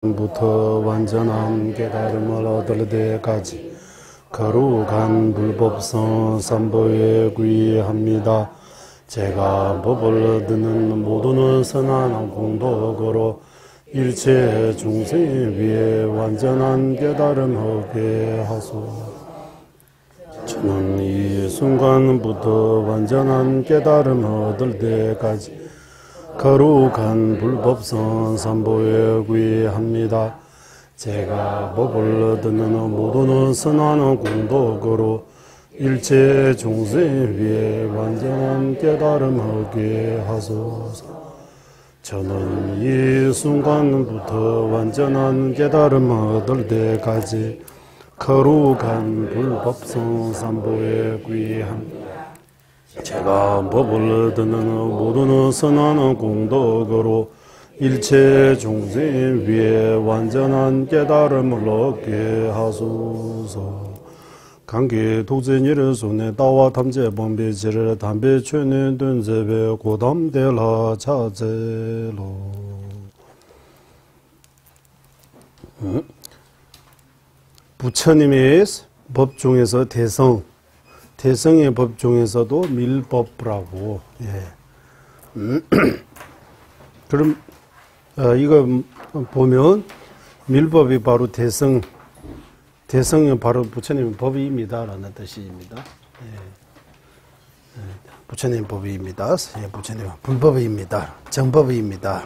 부터 완전한 깨달음을 얻을 때까지 거룩한 불법성 삼보에 구의합니다. 제가 법을 듣는 모두는 선한 공덕으로 일체 중생 위에 완전한 깨달음 얻게 하소서. 저는 이 순간부터 완전한 깨달음 얻을 때까지 거룩한 불법성 삼보에 구의합니다. 제가 법을 듣는 모두는 선한 공덕으로 일체 중생 위에 완전한 깨달음 얻게 하소서. 저는 이 순간부터 완전한 깨달음 얻을 때까지 거룩한 불법성 삼보에 구의합니다. 제가 법을 듣는 모두는 선한 공덕으로 일체 중생 위에 완전한 깨달음을 얻게 하소서. 관계 독재니를 손에 따와 탐제 범비지를 담배 최는 든제배 고담대라 자제로. 부처님의 법 중에서 대성의 법 중에서도 밀법이라고. 그럼 이거 보면 밀법이 바로 대성은 바로 부처님의 법입니다라는 뜻입니다. 부처님 법입니다. 부처님 불법입니다. 정법입니다.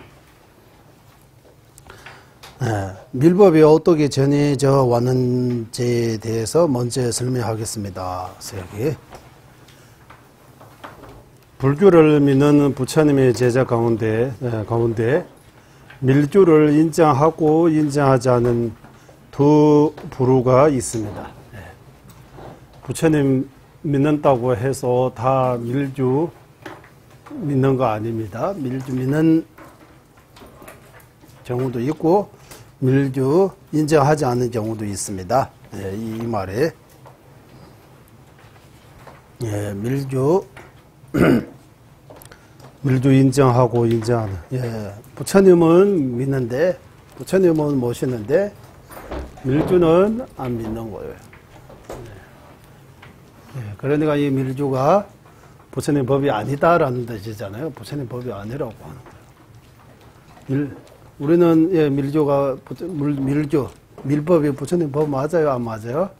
밀법이 어떻게 전해져 왔는지에 대해서 먼저 설명하겠습니다. 여기 불교를 믿는 부처님의 제자 가운데 밀주를 인정하고 인정하지 않은 두 부류가 있습니다. 부처님 믿는다고 해서 다 밀주 믿는 거 아닙니다. 밀주 믿는 경우도 있고 밀주 인정하지 않는 경우도 있습니다. 이 말에 밀주 인정하고 인정하는. 부처님은 믿는데 부처님은 모시는데 밀주는 안 믿는 거예요. 그러니까 이 밀주가 부처님 법이 아니다라는 뜻이잖아요. 부처님 법이 아니라고 하는 거예요. 우리는 밀법이 부처님 법 맞아요, 안 맞아요?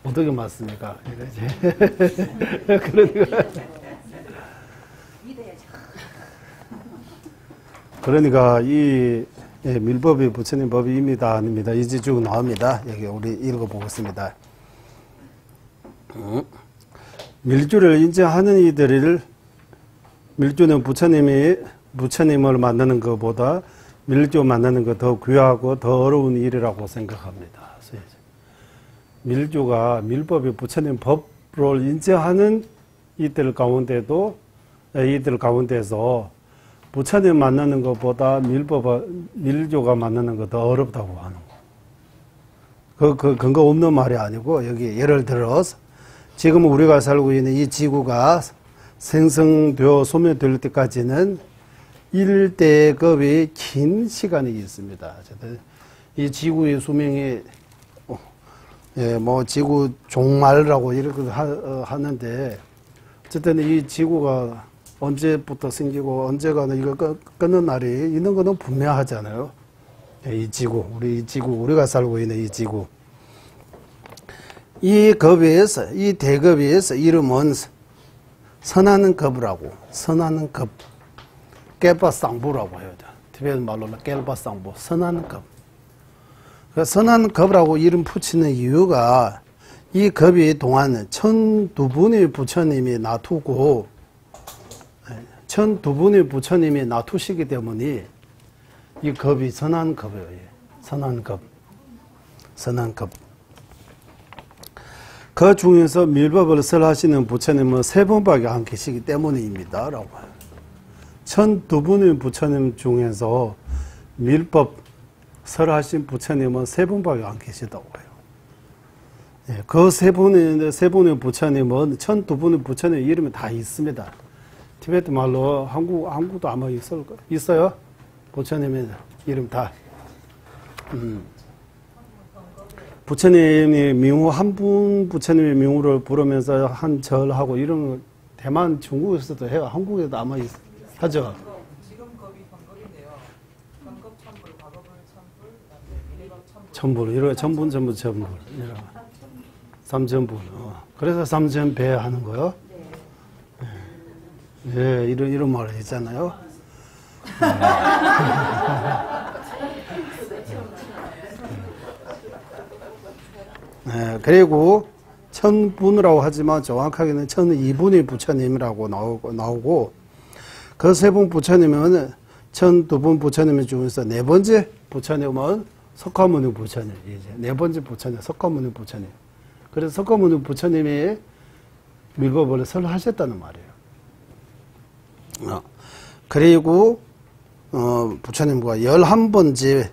어떻게 맞습니까? 그러니까 이 밀법이 부처님 법입니다, 아닙니다. 이제 쭉 나옵니다. 여기 우리 읽어보겠습니다. 밀주를 인정하는 이들을 밀주는 부처님을 만나는 것보다 밀주 만나는 것 더 귀하고 더 어려운 일이라고 생각합니다. 밀주가 밀법이 부처님 법을 인정하는 이들 가운데서 부처님 만나는 것보다 밀주가 만나는 것 더 어렵다고 하는 거. 그 근거 없는 말이 아니고, 여기 예를 들어서 지금 우리가 살고 있는 이 지구가 생성되어 소멸될 때까지는 1대급의 긴 시간이 있습니다. 이 지구의 수명이 지구 종말이라고 이렇게 하는데, 어쨌든 이 지구가 언제부터 생기고 언제가 이거 끊는 날이 있는 것은 분명하잖아요. 이 지구, 우리가 살고 있는 이 지구. 이 대급에서 이름은 선하는 급이라고, 선하는 급, 깰바쌍부라고 해요. 티베트 말로는 깰바쌍부, 선하는 급. 그 선한 급이라고 이름 붙이는 이유가 이 급이 동안 1002분의 부처님이 놔두고 1002분의 부처님이 놔두시기 때문에 이 급이 선한 급이에요. 선한 급. 그 중에서 밀법을 설하시는 부처님은 3분밖에 안 계시기 때문입니다. 라고 해요. 1002분의 부처님 중에서 밀법 설하신 부처님은 3분밖에 안 계시다고 해요. 그 세 분의 부처님은 1002분의 부처님 이름이 다 있습니다. 티베트 말로 한국도 아마 있어요? 부처님의 이름 다. 부처님이 명호, 한 분 부처님의 명호를 부르면서 한 절하고 이런 거 대만 중국에서도 해요. 한국에도 아마 하죠. 지금 겁이 번겁인데요. 번겁 천불, 과거불 천불, 미래겁 천불. 천불, 이런 천불. 삼천불. 그래서 삼천배 하는 거요. 예, 이런 말을 했잖아요. 네, 그리고 천분이라고 하지만 정확하게는 천이분의 부처님이라고 나오고 그 세 분 부처님은 천두분 부처님 중에서 네 번째 부처님은 석가모니 부처님, 이제 네 번째 부처님 석가모니 부처님. 그래서 석가모니 부처님이 밀법을 설하셨다는 말이에요. 그리고 부처님과 11번째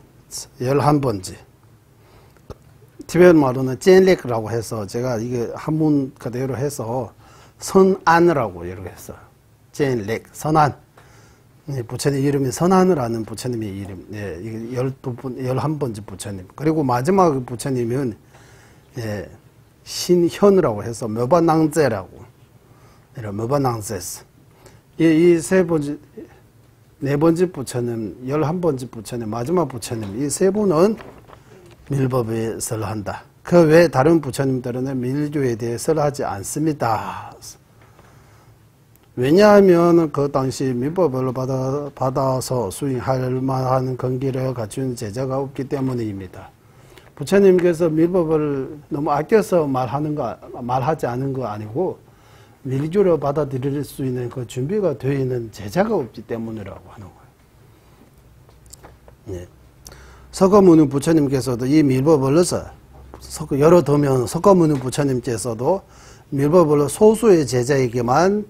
티베트 말로는 젠렉이라고 해서 제가 이게 한문 그대로 해서 선안이라고 이렇게 했어요. 젠렉, 선안. 부처님 이름이 선안이라는 부처님의 이름. 예, 이게 11번째 부처님. 그리고 마지막 부처님은 예, 신현이라고 해서 묘바낭제라고. 이런 묘바낭제스. 이 세 번째, 네 번째 부처님, 11번째 부처님, 마지막 부처님, 이 세 분은 밀법에 설한다. 그 외 다른 부처님들은 밀교에 대해 설하지 않습니다. 왜냐하면 그 당시 밀법을 받아서 수행할 만한根기를 갖춘 제자가 없기 때문입니다. 부처님께서 밀법을 너무 아껴서 말하지 않은 거 아니고 밀교를 받아들일 수 있는 그 준비가 되어 있는 제자가 없기 때문이라고 하는 거예요. 예. 석가모니 부처님께서도 이 밀법을 예를 들면 석가모니 부처님께서도 밀법을 소수의 제자에게만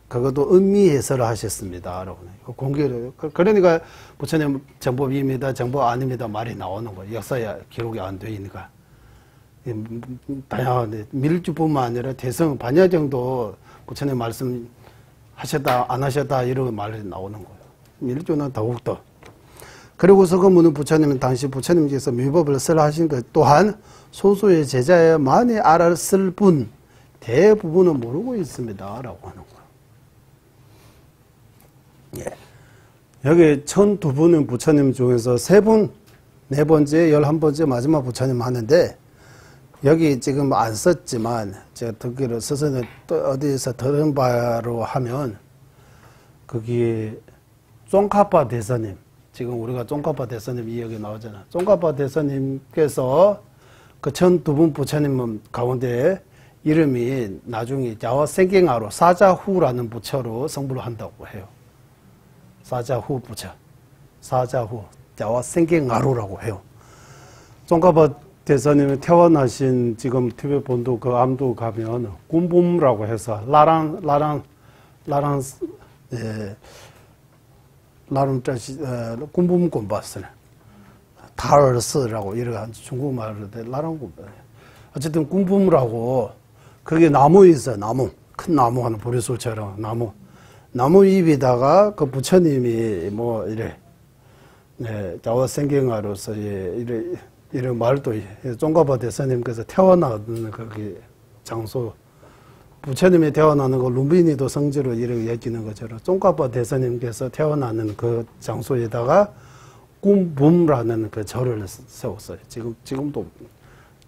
그것도 음미해설을 하셨습니다. 공개를. 그러니까 부처님 정법입니다, 정법 아닙니다 말이 나오는 거예요. 역사에 기록이 안 되니까. 다양한 밀주뿐만 아니라 대성 반야정도 부처님 말씀 하셨다 안 하셨다 이런 말이 나오는 거예요. 밀주는 더욱더. 그리고 석가모니 부처님은 당시 부처님께서 밀법을 설하신 것 또한 소수의 제자만이 알았을 뿐 대부분은 모르고 있습니다 라고 하는 거예요. 예. 여기 1002분의 부처님 중에서 세 분, 네 번째, 11번째 마지막 부처님 하는데 여기 지금 안 썼지만 제가 듣기로 스스로 또 어디서 들은 바로 하면 거기 쫑카파 대사님, 지금 우리가 쫑카파 대사님 이야기 나오잖아. 쫑카파 대사님께서 그 1002분 부처님 가운데 이름이 나중에 자와생경아로 사자후라는 부처로 성불을 한다고 해요. 사자후 부처, 사자후 자와생경아로라고 해요. 쫑카파 대사님이 태어나신 지금 티베트 본도 그 암도 가면 군붐이라고 해서 라랑 군붐 곤바스 타르스라고 이렇게 중국말로 돼 라랑 군 어쨌든 군붐이라고 그게 나무 있어요. 나무 큰 나무 하는 보리술처럼 나무 잎에다가 그 부처님이 뭐 이래 자와생경아로서 이런 말도 쫑카파 대사님께서 태어나는 거기 장소 부처님이 태어나는 거 룸비니도 성지로 이렇게 여기는 것처럼 쫑카파 대사님께서 태어나는 그 장소에다가 꿈붐라는 그 절을 세웠어요. 지금도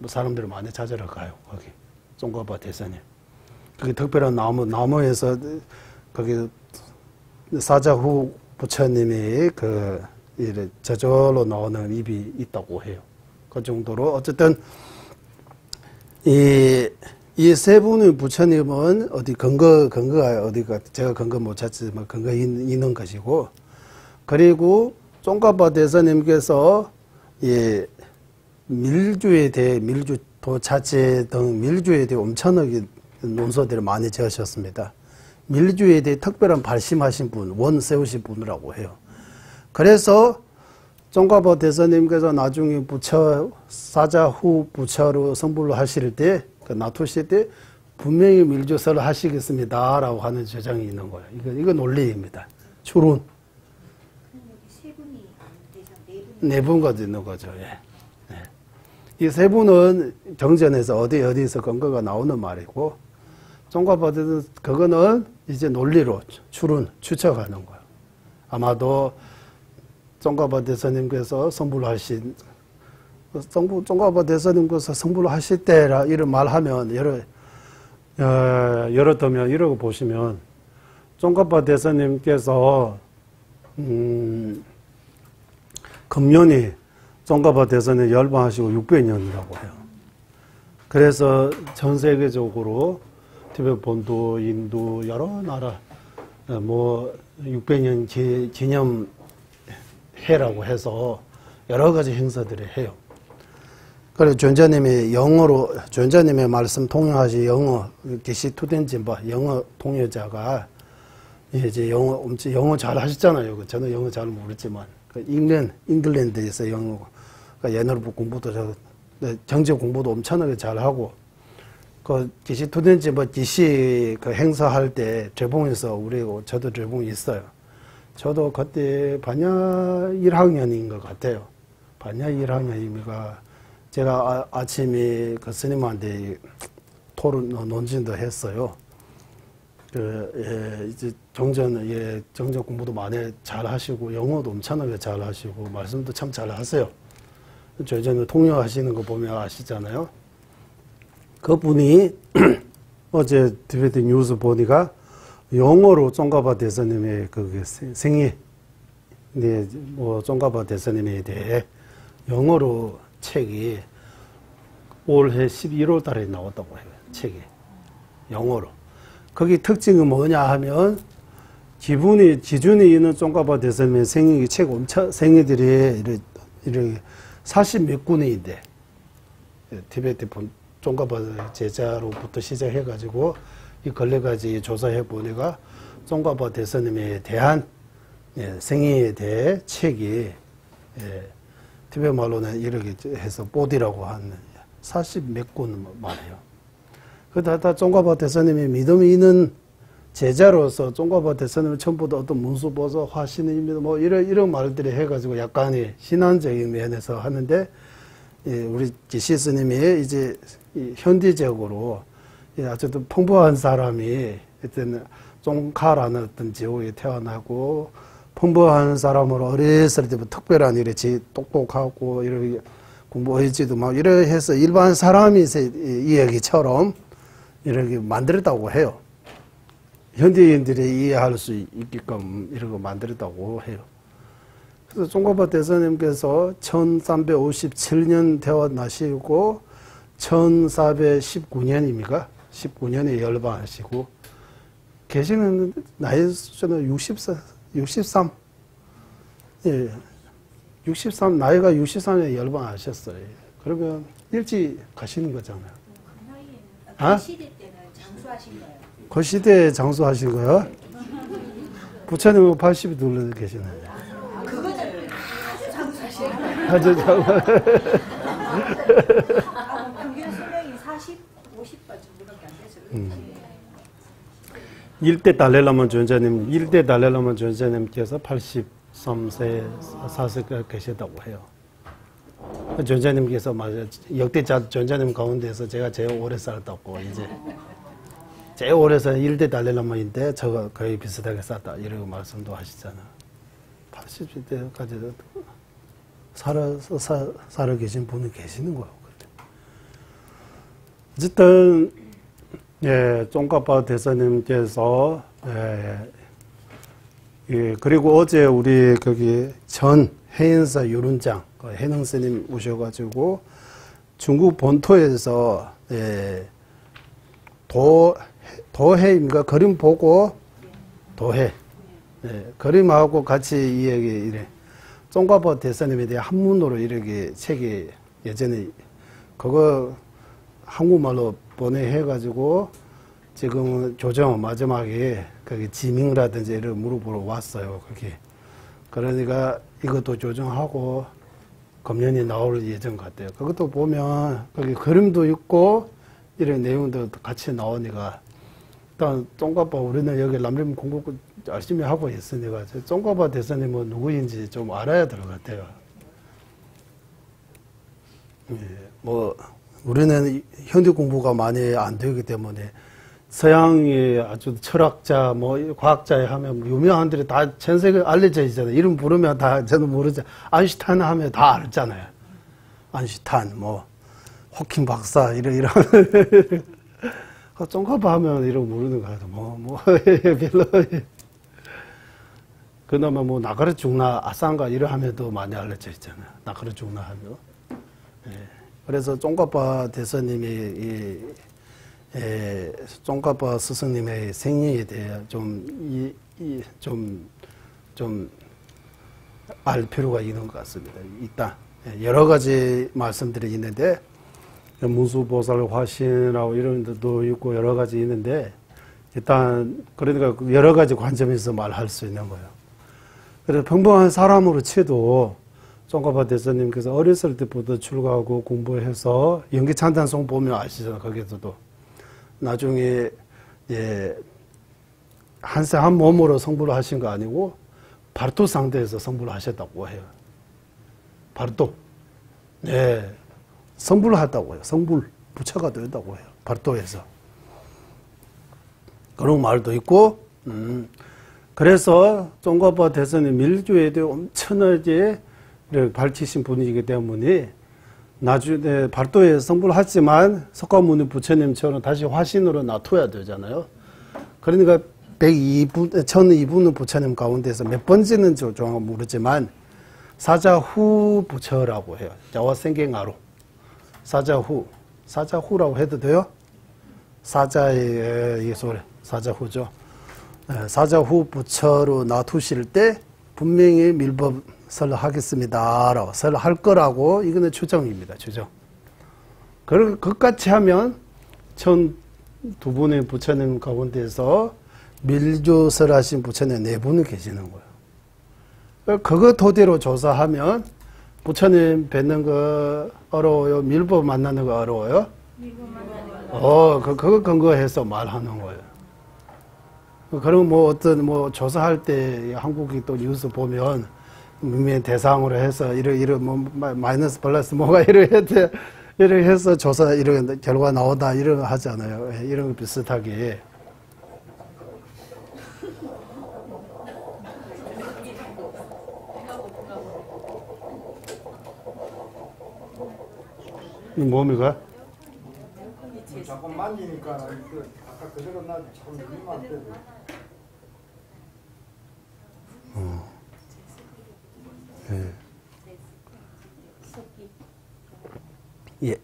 사람들이 많이 찾으러 가요. 거기 쫑카파 대사님. 그게 특별한 나무에서 거기 사자후 부처님이 그 저절로 나오는 입이 있다고 해요. 그 정도로 어쨌든 이 세 분의 부처님은 어디 근거가 어디가 제가 근거 못 찾지만 근거 있는 것이고 그리고 쫑카파 대사님께서 이 밀주에 대해 밀주 도자체 등 밀주에 대해 엄청나게 논서들을 많이 지으셨습니다. 밀주에 대해 특별한 발심하신 분, 원 세우신 분이라고 해요. 그래서 쫑카파 대사님께서 나중에 부처, 사자후 부처로 성불을 하실 때, 그 나투실 때, 분명히 밀주설을 하시겠습니다. 라고 하는 주장이 있는 거예요. 이거 논리입니다. 추론. 여기 세 분이 네 분가 있는 거죠. 예. 이 세 분은 정전에서 어디에서 근거가 나오는 말이고, 종가바대선 그거는 이제 논리로 추측하는 거예요. 아마도 종가바 대선님께서 성불하신, 종가바 대선님께서 성불하실 때라 이런 말하면 예를 들면 이러고 보시면 종가바 대선님께서 금년이 종가바 대선에 열방하시고 600년이라고 해요. 그래서 전 세계적으로 티베트 본도, 인도 여러 나라 뭐 600년 기념 해라고 해서 여러 가지 행사들을 해요. 그래서 전자님의 말씀 통역하신 영어 기시 투덴진바 영어 통역자가 이제 영어 잘 하셨잖아요. 저는 영어 잘 모르지만 잉글랜드에서 영어 옛날부터 공부도 정치 공부도 엄청나게 잘 하고 그 기시 투덴진바 기시 그 행사할 때 제봉에서 저도 제봉이 있어요. 저도 그때 반야 1학년인 것 같아요. 반야 1학년이니까 제가 아침에 그 스님한테 논진도 했어요. 이제 정전 공부도 많이 잘 하시고, 영어도 엄청나게 잘 하시고, 말씀도 참 잘 하세요. 저는 통역하시는 거 보면 아시잖아요. 그분이 어제 티베트 뉴스 보니까 영어로 종가바 대선님의 그 생애, 뭐 종가바 대선님에 대해 영어로 책이 올해 11월 달에 나왔다고 해요. 책이 영어로. 거기 특징은 뭐냐 하면 기준이 있는 종가바 대선님의 생애기 책 생애들이 이렇게 40몇 군데인데 티베트 종가바 제자로부터 시작해가지고 이 걸레까지 조사해 보니까 종가바 대선님에 대한 생애에 대해 책이 티베트 말로는 이렇게 해서 보디라고 하는 40몇 권 말이에요. 그다 종가바 대선님이 믿음이 있는 제자로서 종가바 대선님을 처음부터 어떤 문수보서 화신입니다. 뭐 이런 말들이 해가지고 약간의 신앙적인 면에서 하는데 우리 기시스님이 이제 현대적으로 어쨌든 풍부한 사람이 어떤 종카라는 어떤 지옥에 태어나고 풍부한 사람으로 어렸을 때부터 특별한 이렇게 똑똑하고 이렇게 공부했지도 막 이래 해서 일반 사람이 이야기처럼 이렇게 만들었다고 해요. 현대인들이 이해할 수 있게끔 이런 거 만들었다고 해요. 그래서 종가바 대선님께서 1357년 태어나시고 1419년입니까? 19년에 열반하시고 계시는 나이 수준은 63. 예. 63, 나이가 63에 열반하셨어요. 그러면 일찍 가시는 거잖아요. 그 나이에는 그 시대 때는 장수하신 거예요. 그 시대에 장수하신 거요? 부처님은 80이 둘러 계시나요? 그거는 아주 장수하신 거예요. 아주 평균 수명이 40, 50번 정도밖에 안 돼서. 일대 달렐라만 존자님께서 83세 4세가 계시다고 해요. 존자님께서 맞아 역대 존자님 가운데서 제가 제일 오래 살았다고 이제 제일 오래 살 1대 달렐라마인데 저가 거의 비슷하게 살았다 이런 말씀도 하시잖아. 80세까지 살아 계신 분이 계시는 거예요. 어쨌든 종가바 대사님께서 그리고 어제 우리 거기 전 해인사 유run장 해능 스님 오셔가지고 중국 본토에서 도해입니까? 그림 보고 도해 그림하고 같이 이야기 종가바 대사님에 대해 한문으로 이렇게 책이 예전에 그거 한국말로 번역해가지고 지금 조정 마지막에 거기 지명라든지 이런 물어보러 왔어요. 거기 그러니까 이것도 조정하고 금년이 나올 예정 같아요. 그것도 보면 거기 그림도 있고 이런 내용도 같이 나오니까 일단 종가바 우리는 여기 남림 공부 열심히 하고 있으니까 종가바 대사님은 누구인지 좀 알아야 될 것 같아요. 뭐 우리는 현대 공부가 많이 안 되기 때문에 서양의 아주 철학자, 뭐 과학자에 하면 유명한들이 다 전 세계에 알려져 있잖아요. 이름 부르면 다 저는 모르죠. 아인슈타인 하면 다 알잖아요. 아인슈타인, 뭐 호킹 박사 이런 쫑카파 하면 이런 모르는 거 같아. 뭐 별로. 그나마 뭐 나가르 중나 아상가 이런 하면 더 많이 알려져 있잖아요. 나가르 중나 하면. 그래서 쫑카파 대사님이 쫑카파 스승님의 생리에 대해 좀 알 필요가 있는 것 같습니다. 일단 여러 가지 말씀들이 있는데 문수보살 화신이라고 이런 데도 있고 여러 가지 있는데 일단 그러니까 여러 가지 관점에서 말할 수 있는 거예요. 그래서 평범한 사람으로 치도 쫑카파 대사님께서 어렸을 때부터 출가하고 공부해서 연기찬단송 보면 아시잖아요. 거기서도 나중에 한 몸으로 성불을 하신 거 아니고 발도 상대에서 성불을 하셨다고 해요. 발도. 네. 성불을 했다고 해요. 성불. 부처가 되었다고 해요. 발도에서. 그런 말도 있고, 그래서 쫑카파 대선의 밀주에 대해 엄청나게 밝히신 분이기 때문에 나중에 발도에 성불을 했지만 석가모니 부처님처럼 다시 화신으로 놔둬야 되잖아요. 그러니까 1002분 부처님 가운데서 몇 번째는 정확히 모르지만 사자후 부처라고 해요. 자와생경아로. 사자후라고 해도 돼요? 사자의 소리, 사자후죠. 사자후 부처로 놔두실 때 분명히 밀법설을 하겠습니다라고 설할 거라고 이거는 추정입니다. 추정. 그것같이 하면 1002분의 부처님 가운데서 밀조설하신 부처님 4분이 계시는 거예요. 그거 토대로 조사하면 부처님 뵙는 거 어려워요? 밀법 만나는 거 어려워요? 밀법 만나는 거. 그거 근거해서 말하는 거예요. 그럼 뭐 어떤 뭐 조사할 때 한국이 또 뉴스 보면 민민 대상으로 해서 이런 뭐 마이너스 플러스 뭐가 이렇게 해서 조사 이런 결과 나오다 이런 거 하잖아요. 이런 거 비슷하게. 이 뭡니까? 자꾸 만지니까 아까 그대로 나 자꾸 눌리면 안 되고. 예.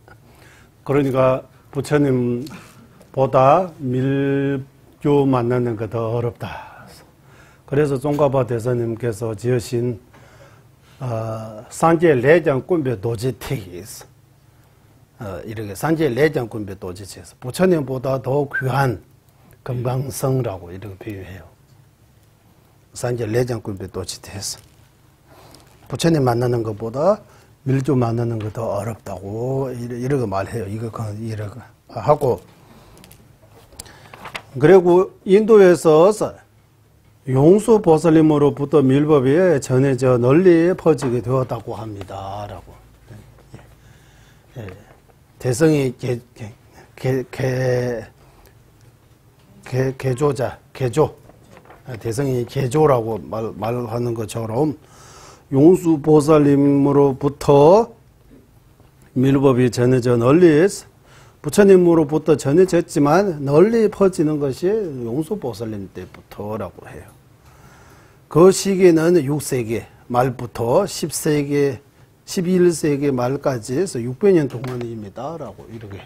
그러니까 부처님보다 밀교 만나는 거 더 어렵다. 그래서 쫑카파 대사님께서 지으신 산제 내장 꿈배 도지택이 있어. 이렇게 산제 내장 꿈배 도지택에서 부처님보다 더 귀한 금강성이라고 이렇게 비유해요. 산제 내장 꿈배 도지택에서 부처님 만나는 것보다 밀조 만나는 거 더 어렵다고 이렇게 말해요. 이렇게 하고 그리고 인도에서 용수 보살님으로부터 밀법이 전해져 널리 퍼지게 되었다고 합니다라고. 대성이 개조 대성이 개조라고 말하는 것처럼 용수 보살님으로부터 밀법이 전해져 널리 부처님으로부터 전해졌지만 널리 퍼지는 것이 용수 보살님 때부터라고 해요. 그 시기는 6세기 말부터 10세기, 11세기 말까지 해서 600년 동안입니다라고 이렇게.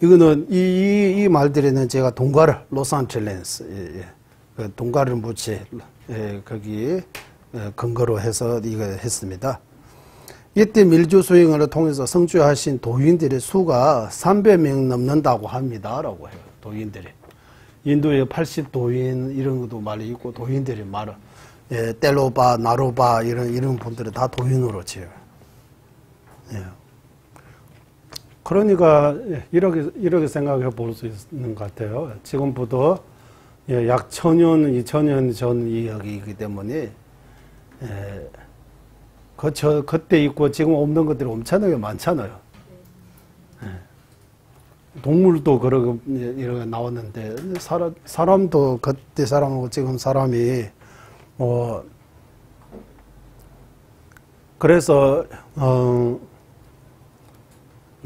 이거는 이 말들에는 제가 동가르 로스앤젤레스 그 동가르 무치 거기 근거로 해서 이거 했습니다. 이때 밀주 수행을 통해서 성취하신 도인들의 수가 300명 넘는다고 합니다라고 해요. 도인들이. 인도에 80도인 이런 것도 많이 있고 도인들이 많아. 텔로바, 나로바 이런 분들은 다 도인으로 지어요. 예. 그러니까 이렇게 생각해 볼 수 있는 것 같아요. 지금부터 약 1000년, 2000년 전 이야기이기 때문에 그때 있고 지금 없는 것들이 엄청나게 많잖아요. 예. 동물도 그러고 이렇게 나왔는데 사람도 그때 사람하고 지금 사람이 그래서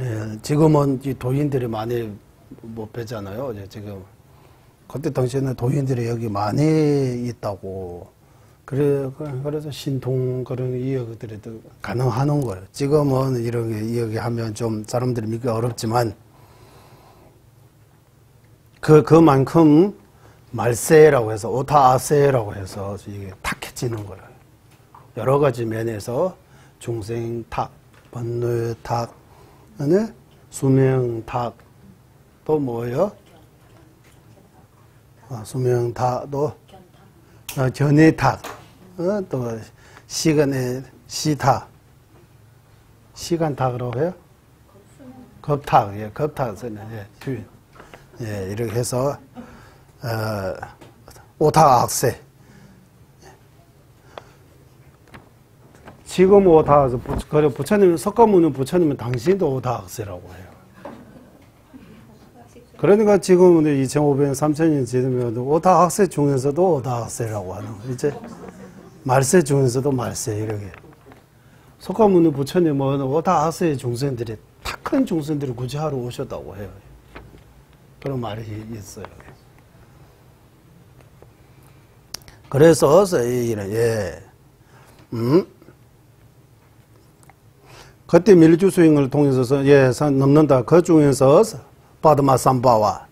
예, 지금은 이 도인들이 많이 못 뵈잖아요. 이제 지금 그때 당시에는 도인들이 여기 많이 있다고. 그래서 신통 그런 이야기들이 가능하는 거예요. 지금은 이런 게 이야기하면 좀 사람들이 믿기 어렵지만 그만큼 말세라고 해서 오타아세라고 해서 이게 탁해지는 거예요. 여러 가지 면에서 중생탁, 번뇌탁, 수명탁, 또 뭐예요? 수명탁도 견해탁, 또 시간의 시탁, 시간탁이라고 해요? 겁탁, 예, 겁탁은 예, 이렇게 해서 오타악세. 지금 오타악세, 부처님 석가모니 부처님은 당신도 오타악세라고 해요. 그러니까 지금 2500년, 3000년 지나면 오타학세 중에서도 오타학세라고 하는 거예요. 이제 말세 중에서도 말세 이렇게. 석가모니 부처님은 오타학세의 중생들이 탁한 중생들이 구제하러 오셨다고 해요. 그런 말이 있어요. 그래서 그때 밀주수행을 통해서 넘는다. 그 중에서 바드마 삼바와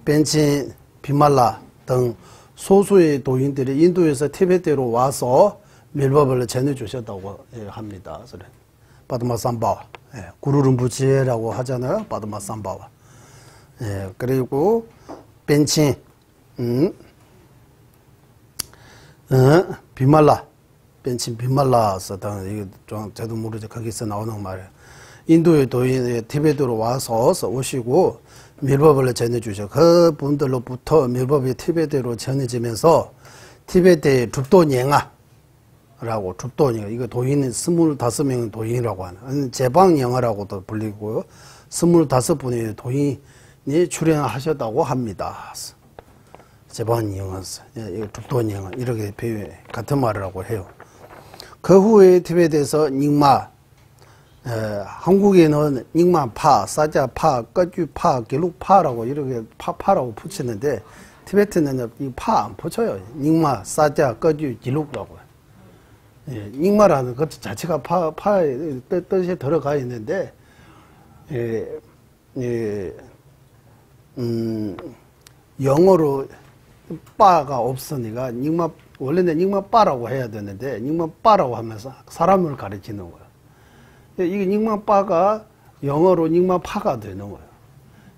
벤친 비말라 등 소수의 도인들이 인도에서 티베트로 와서 밀법을 전해주셨다고 합니다. 바드마 삼바와 구루름부지라고 하잖아요. 바드마 삼바와 그리고 벤친 비말라 벤친 비말라서 등 이게 좀 저도 모르죠. 거기서 나오는 말이에요. 인도의 도인이 티베트로 와서 오시고 밀법을 전해주셔. 그 분들로부터 밀법이 티베트로 전해지면서 티베트의 줍도녜아라고 줍도녜아 이거 도인 25명 도인이라고 하는 제방영아라고도 불리고요. 25분의 도인이 출연하셨다고 합니다. 제방영아, 이거 줍도녜아 이렇게 같은 말이라고 해요. 그 후에 티베트에서 닉마 한국에는 닉마파, 사자파, 꺼주파, 기룩파라고 이렇게 파라고 붙이는데 티베트는 이 파 안 붙여요. 닉마, 사자, 꺼주, 기룩라고. 닉마라는 것 자체가 파의 뜻이 들어가 있는데 영어로 빠가 없으니까 원래는 닉마빠라고 해야 되는데 닉마빠라고 하면서 사람을 가르치는 거예요. 이게 닉마빠가 영어로 닉마파가 되는 거예요.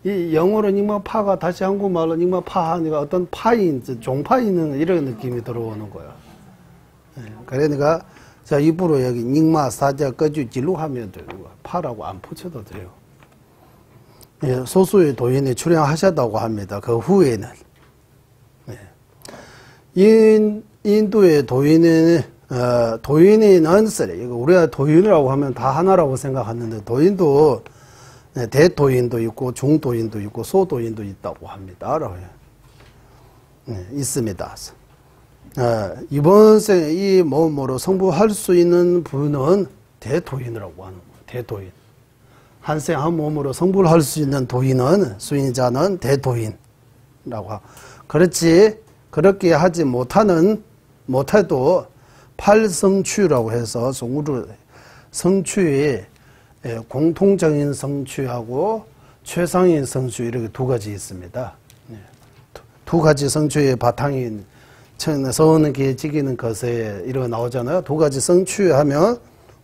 이 영어로 닉마파가 다시 한국말로 닉마파 하니까 어떤 파인, 종파 있는 이런 느낌이 들어오는 거예요. 그러니까 자 입으로 여기 닉마, 사자, 꺼주, 진루 하면 되는 거예요. 파라고 안 붙여도 돼요. 소수의 도인이 출연하셨다고 합니다. 그 후에는. 인도의 도인은 도인은 이거 우리가 도인이라고 하면 다 하나라고 생각하는데 도인도 대도인도 있고 중도인도 있고 소도인도 있다고 합니다. 있습니다. 이번 생에 이 몸으로 성부할 수 있는 분은 대도인이라고 하는 거예요. 대도인. 한 생 한 몸으로 성부를 할 수 있는 도인은 수인자는 대도인이라고 하고 그렇지 그렇게 하지 못해도 팔성취라고 해서 성취에 공통적인 성취하고 최상인 성취 이렇게 두 가지 있습니다. 두 가지 성취의 바탕인 서는 게 지기는 것에 이렇게 나오잖아요. 두 가지 성취하면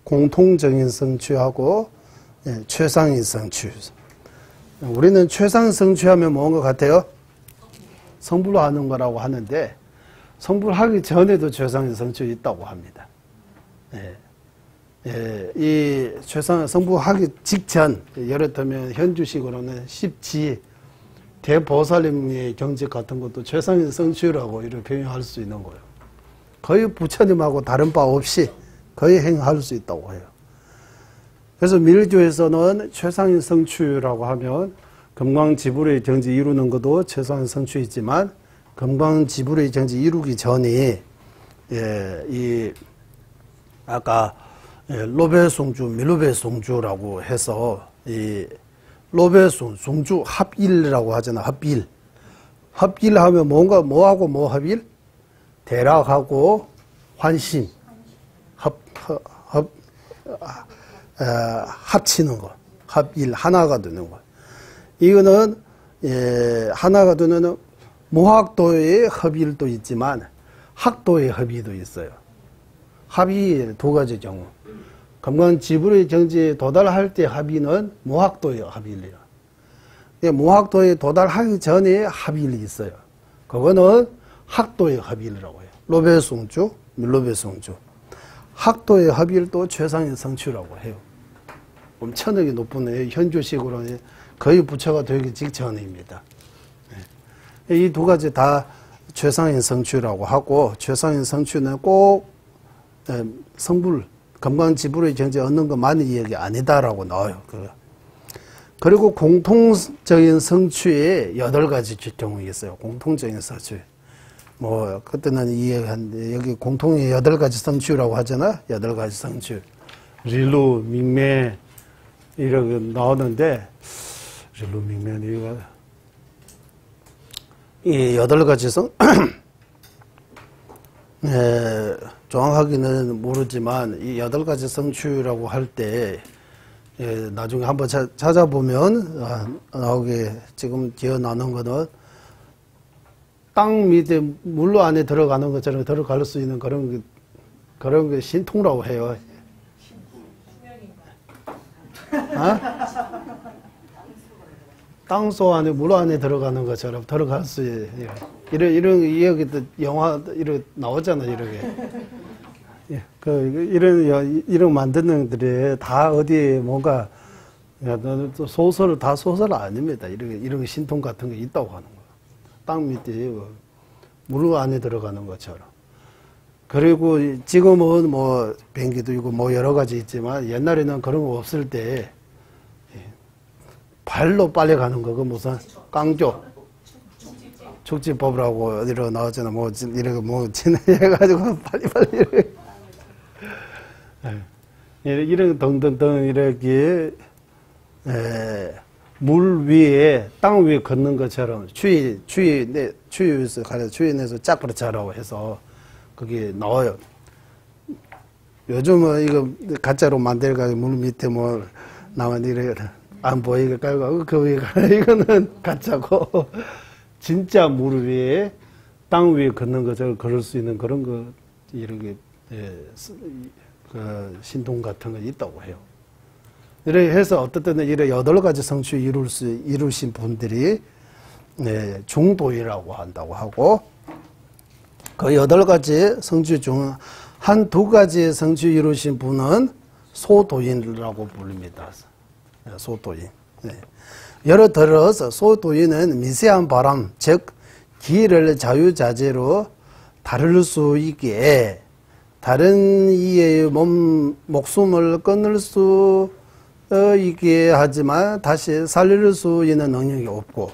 공통적인 성취하고 최상인 성취. 우리는 최상인 성취하면 뭔 것 같아요? 성불로 하는 거라고 하는데 성불하기 전에도 최상인 성취가 있다고 합니다. 이 성불하기 직전 예를 들면 현주식으로는 십지 대보살님의 경직 같은 것도 최상인 성취라고 이렇게 표현할 수 있는 거예요. 거의 부처님하고 다른 바 없이 거의 행할 수 있다고 해요. 그래서 밀교에서는 최상인 성취라고 하면 금강지불의 정지 이루는 것도 최상인 성취이지만 금강지불의 정지 이루기 전에 이 아까 로베송주, 밀로베송주라고 해서 이 로베송주 합일이라고 하잖아. 합일하면 뭔가 뭐하고 뭐 합일? 대락하고 환심 합치는 거. 합일 하나가 되는 거. 이거는 하나가 되는 무학도의 합일도 있지만 학도의 합의도 있어요. 합의 두 가지 경우. 금강지불의 정지에 도달할 때 합의는 무학도의 합의입니다. 무학도에 도달하기 전에 합의일이 있어요. 그거는 학도의 합의라고 해요. 로베송주, 밀로베송주. 학도의 합의일도 최상의 성취라고 해요. 엄청나게 높은 현주식으로 거의 부처가 되기 직전입니다. 이 두 가지 다 최상의 성취라고 하고, 최상의 성취는 꼭 성불, 금강지불의 정지 얻는 것만이 이야기 아니다라고 나와요. 그리고 공통적인 성취에 8가지 경우가 있어요. 공통적인 성취. 뭐, 그때는 여기 공통의 8가지 성취라고 하잖아. 8가지 성취. 릴루, 밍매, 이렇게 나오는데, 릴루, 밍매, 이거, 이 8가지 정확하게는 모르지만, 이 8가지 성취라고 할 때, 나중에 한번 찾아보면, 나오게 지금 기어 나눈 거는, 땅 밑에 물 안에 들어가는 것처럼 들어갈 수 있는 그런 게 신통이라고 해요. 땅속 안에 물 안에 들어가는 것처럼 들어갈 수 있는 이런 이야기도 영화 이렇게 나오잖아. 이렇게 이런 만드는 들이 다 어디에 뭔가 소설 다 소설 아닙니다. 이런 신통 같은 게 있다고 하는 거. 땅 밑에 물 안에 들어가는 것처럼. 그리고 지금은 뭐 비행기도 있고 뭐 여러 가지 있지만 옛날에는 그런 거 없을 때 발로 빨려 가는 거, 그 무슨 깡조 축지법이라고 어디로 나왔잖아. 뭐 이렇게 뭐 진행해가지고 빨리빨리 이런 등등등 이렇게 물 위에 땅 위에 걷는 것처럼 추위에서 가려 추위에서 짝으로 자라고 해서 그게 나와요. 요즘은 이거 가짜로 만들어가지고 물 밑에 뭐 나만 이래 안 보이게 깔고 그 위에 이거는 가짜고 진짜 물 위에 땅 위에 걷는 것처럼 걸을 수 있는 그런 거 이렇게 그 신동 같은 거 있다고 해요. 이렇게 해서 어떨 때는 이런 8가지 성취 이루신 분들이 중도이라고 한다고 하고, 그 8가지 성취 중 한 2가지 성취 이루신 분은 소도인이라고 부릅니다. 소도인. 예를 들어서 소도인은 미세한 바람, 즉 기를 자유자재로 다룰 수 있기에 다른 이의 목숨을 끊을 수 있게 하지만 다시 살릴 수 있는 능력이 없고,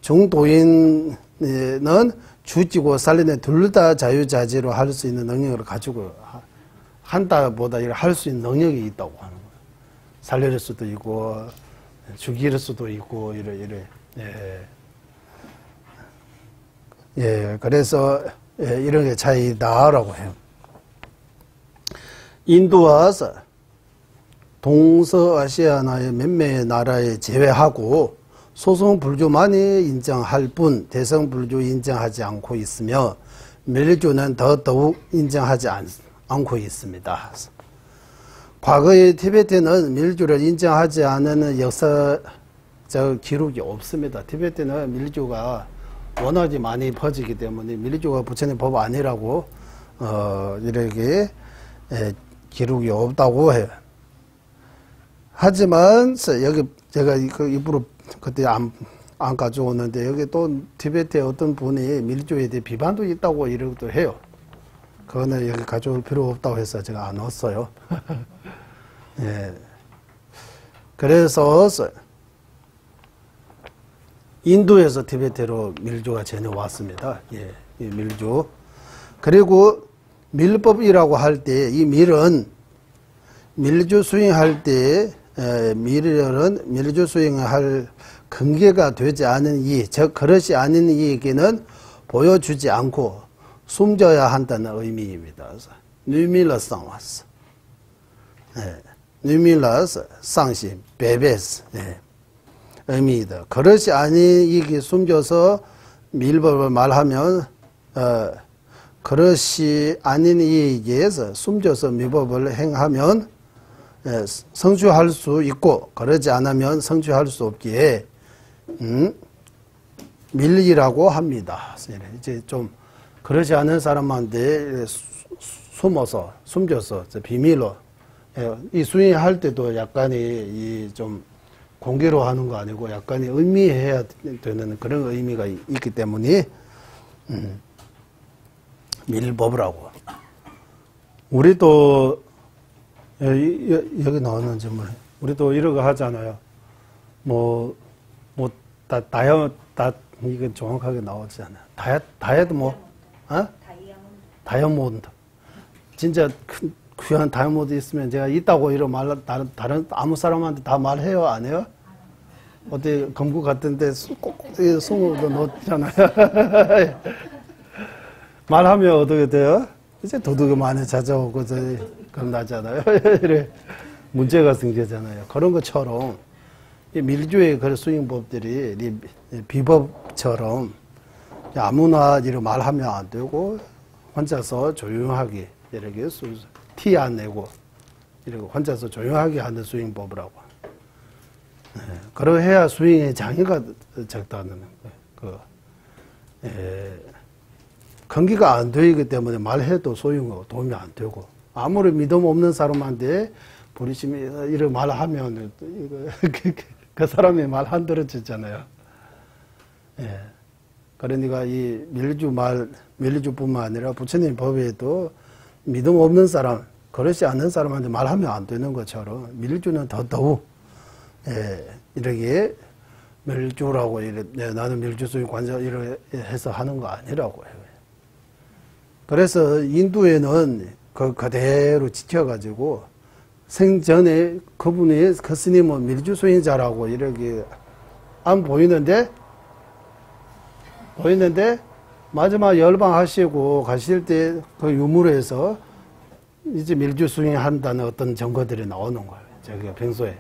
중도인은 죽이고 살리는 둘 다 자유자재로 할 수 있는 능력을 가지고 한다보다 할 수 있는 능력이 있다고 하는 거예요. 살릴 수도 있고 죽일 수도 있고 이래. 그래서 이런 게 차이다라고 해요. 인도와 동서아시아나의 몇몇 나라에 제외하고 소성 불교만이 인정할 뿐 대성 불교 인정하지 않고 있으며 밀교는 더더욱 인정하지 않고 있습니다. 과거의 티베트는 밀교를 인정하지 않는 역사적 기록이 없습니다. 티베트는 밀교가 워낙에 많이 퍼지기 때문에 밀교가 부처님 법 아니라고 이렇게 기록이 없다고 해요. 하지만 여기 제가 그 일부러 그때 안 가져오는데 여기 또 티베트의 어떤 분이 밀교에 대해 비판도 있다고 이러기도 해요. 그거는 여기 가져올 필요 없다고 해서 제가 안 넣었어요. 예. 그래서 인도에서 티베트로 밀주가 전해왔습니다. 예, 이 밀주. 그리고 밀법이라고 할 때 이 밀은 밀주 수행할 때 밀은 밀주 수행할 근거가 되지 않은 이, 즉 그릇이 아닌 이에게는 보여주지 않고 숨겨야 한다는 의미입니다. 뉴밀러상 왔어. 뉴밀러스 상심 베베스 의미이다. 그릇이 아닌 이게 숨겨서 밀법을 말하면 그릇이 아닌 이에게서 숨겨서 밀법을 행하면 성취할 수 있고 그러지 않으면 성취할 수 없기에 밀리라고 합니다. 이제 좀 그러지 않은 사람한테 숨겨서 비밀로 이 수행할 때도 약간의 좀 공개로 하는 거 아니고 약간의 의미해야 되는 그런 의미가 있기 때문에 밀법이라고. 우리도 여기 나오는지 뭐 우리도 이런 거 하잖아요. 이건 정확하게 나오지 않아요. 다이아도 뭐, 다이아몬드. 진짜 귀한 다이아몬드 있으면 제가 있다고 이런 말, 다른 아무 사람한테 다 말해요? 안 해요? 어디 검구 같은데 꼭 숨어도 놓잖아요. 말하면 어떻게 돼요? 이제 도둑이 많이 찾아오고 겁나잖아요. 이래 문제가 생기잖아요. 그런 것처럼 이 밀주의 그런 수행법들이 비법처럼 아무나 이렇게 말하면 안 되고 혼자서 조용하게 이렇게 티 안 내고 이렇게 혼자서 조용하게 하는 수행법이라고. 그러해야 수행의 장애가 적다는 건기가 안 되기 때문에 말해도 소용없고 도움이 안 되고 아무리 믿음 없는 사람한테 부리심이 이런 말을 하면 그 사람의 말 안 들어주잖아요. 예. 그러니까 이 밀주뿐만 아니라 부처님 법에도 믿음 없는 사람, 그렇지 않은 사람한테 말하면 안 되는 것처럼 밀주는 더더욱 이렇게 밀주라고 나는 밀주수행 관자 이렇게 해서 하는 거 아니라고 해요. 그래서 인도에는 그대로 지켜가지고 생전에 그분이 그 스님은 밀주수행자라고 이렇게 안 보이는데 마지막 열방하시고 가실 때 그 유물에서 이제 밀주수행 한다는 어떤 증거들이 나오는 거예요. 저기 평소에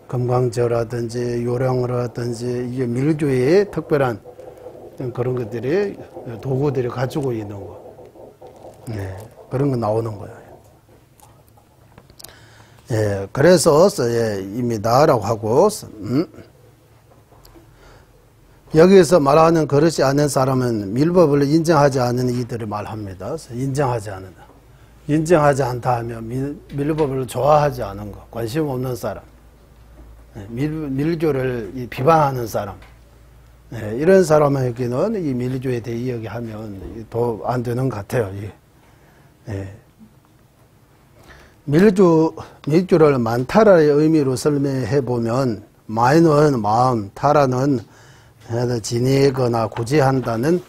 금강저라든지 요령이라든지 이게 밀주의 특별한 그런 것들이 도구들이 가지고 있는 거. 네, 그런 거 나오는 거예요. 예, 그래서 입니다라고 하고 여기에서 말하는 그렇지 않은 사람은 밀법을 인정하지 않은 이들을 말합니다. 인정하지 않다 하면 밀법을 좋아하지 않은 거, 관심 없는 사람, 밀교를 비방하는 사람, 이런 사람에게는 이 밀교에 대해 이야기하면 더 안 되는 것 같아요. 밀주를 만타라의 의미로 설명해 보면 마이는 마음, 타라는 지니거나 구제한다는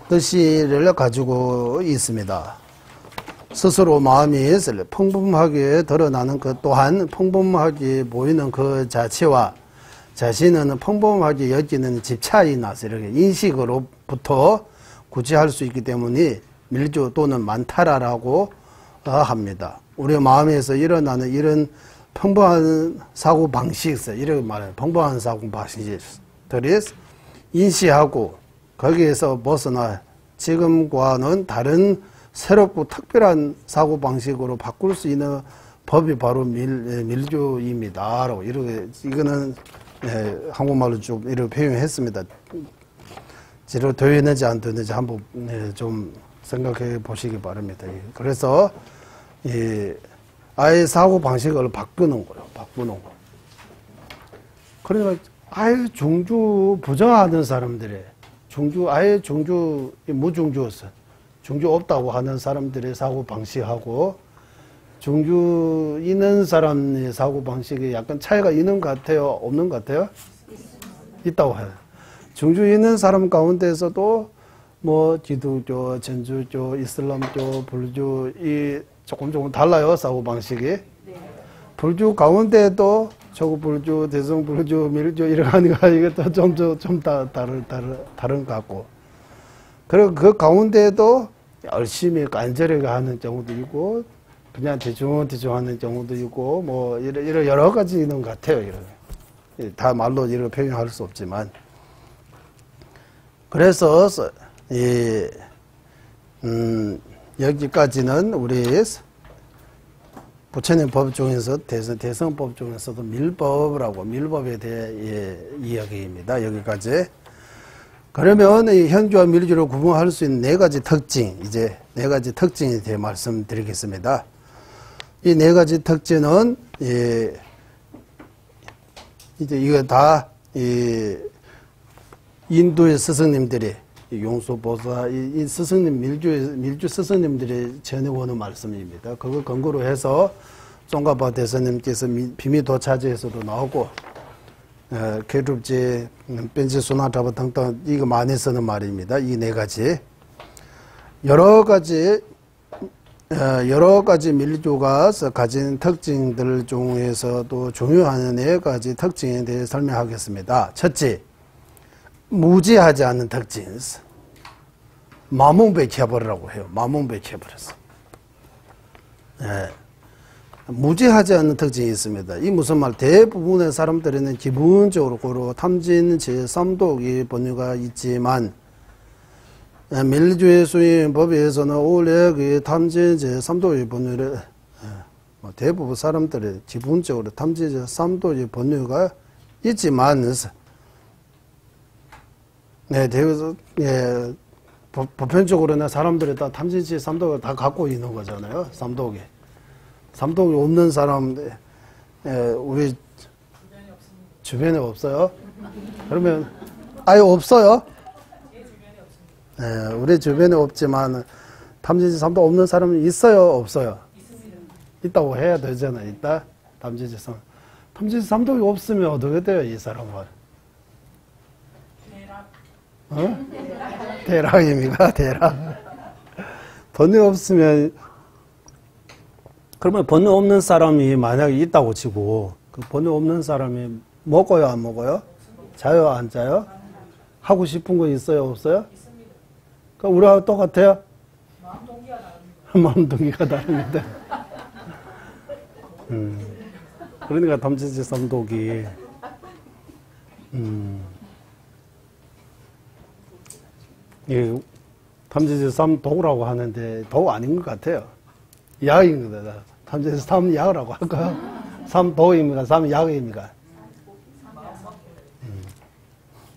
뜻을 가지고 있습니다. 스스로 마음이 평범하게 드러나는 것 또한 평범하게 보이는 그 자체와 자신은 평범하게 여기는 집차이나 이렇게 인식으로부터 구제할 수 있기 때문에 밀주 또는 만타라라고 합니다. 우리 마음에서 일어나는 이런 평범한 사고 방식, 이렇게 말해요. 평범한 사고 방식들이 인식하고 거기에서 벗어나 지금과는 다른 새롭고 특별한 사고 방식으로 바꿀 수 있는 법이 바로 밀주입니다. 라고 이렇게 이거는 한국말로 좀 이렇게 표현했습니다. 제대로 되었는지 안 되었는지 한번 좀 생각해 보시기 바랍니다. 그래서 아예 사고 방식을 바꾸는 거예요. 그러니까 아예 중주 부정하는 사람들의 아예 중주 무중주였어. 중주 없다고 하는 사람들의 사고 방식하고 중주 있는 사람의 사고 방식이 약간 차이가 있는 것 같아요? 없는 것 같아요? 있다고 해요. 중주 있는 사람 가운데서도 뭐 기독교, 천주교, 이슬람교, 불교 이 조금 달라요, 사고 방식이. 불교 가운데도 초급 불교, 대성 불교, 밀교 이런 하니까 이것도 좀 다른 것 같고. 그리고 그 가운데도 열심히 간절하게 하는 경우도 있고, 그냥 대충 하는 경우도 있고, 뭐 이런 여러 가지 있는 것 같아요. 이런 다 말로 이렇게 표현할 수 없지만. 그래서 여기까지는 우리 부처님 법 중에서 대성법 중에서도 밀법에 대해 이야기입니다. 여기까지. 그러면 이 현주와 밀주를 구분할 수 있는 네 가지 특징, 이제 네 가지 특징에 대해 말씀드리겠습니다. 이 네 가지 특징은 이제 이거 다 인도의 스승님들이 용수보사 이 스승님 밀주 스승님들이 전해오는 말씀입니다. 그걸 근거로 해서 송가파 대사님께서 비미도차지에서도 나오고 괴롭지 벤지 소나타바 등등 이거 많이 쓰는 말입니다. 이 네 가지 여러 가지 밀주가 가진 특징들 중에서도 중요한 네 가지 특징에 대해 설명하겠습니다. 첫째, 무지하지 않는 특징. 마몽백해버리라고 해요. 마몽백해버렸어. 무지하지 않는 특징이 있습니다. 이 무슨 말? 대부분의 사람들에는 기본적으로 탐진 제3독의 번뇌가 있지만 밀주의 수행 법에서는 원래 그 탐진 제3독의 번뇌를 대부분 사람들의 기본적으로 탐진 제3독의 번뇌가 있지만 보편적으로는 사람들이 다 탐진치 삼독을 다 갖고 있는 거잖아요. 삼독이 없는 사람, 우리 주변에 없어요? 그러면 아예 없어요? 우리 주변에 없지만 탐진치 삼독 없는 사람은 있어요? 없어요? 있다고 해야 되잖아요. 있다? 탐진치 삼독이 없으면 어떻게 돼요? 이 사람은? 대락입니까? 대락. 번뇌 없으면, 그러면 번뇌 없는 사람이 만약에 있다고 치고, 그 번뇌 없는 사람이 먹어요, 안 먹어요? 자요, 안 자요? 하고 싶은 거 있어요, 없어요? 있습니다. 그럼 우리하고 똑같아요? 마음 동기가 다릅니다. 그러니까 탐진치 삼독이, 예, 탐진치 삼독이라고 하는데 독 아닌 것 같아요. 약인 거다. 탐진치 삼약이라고 할까요? 삼독입니까? 삼약입니까?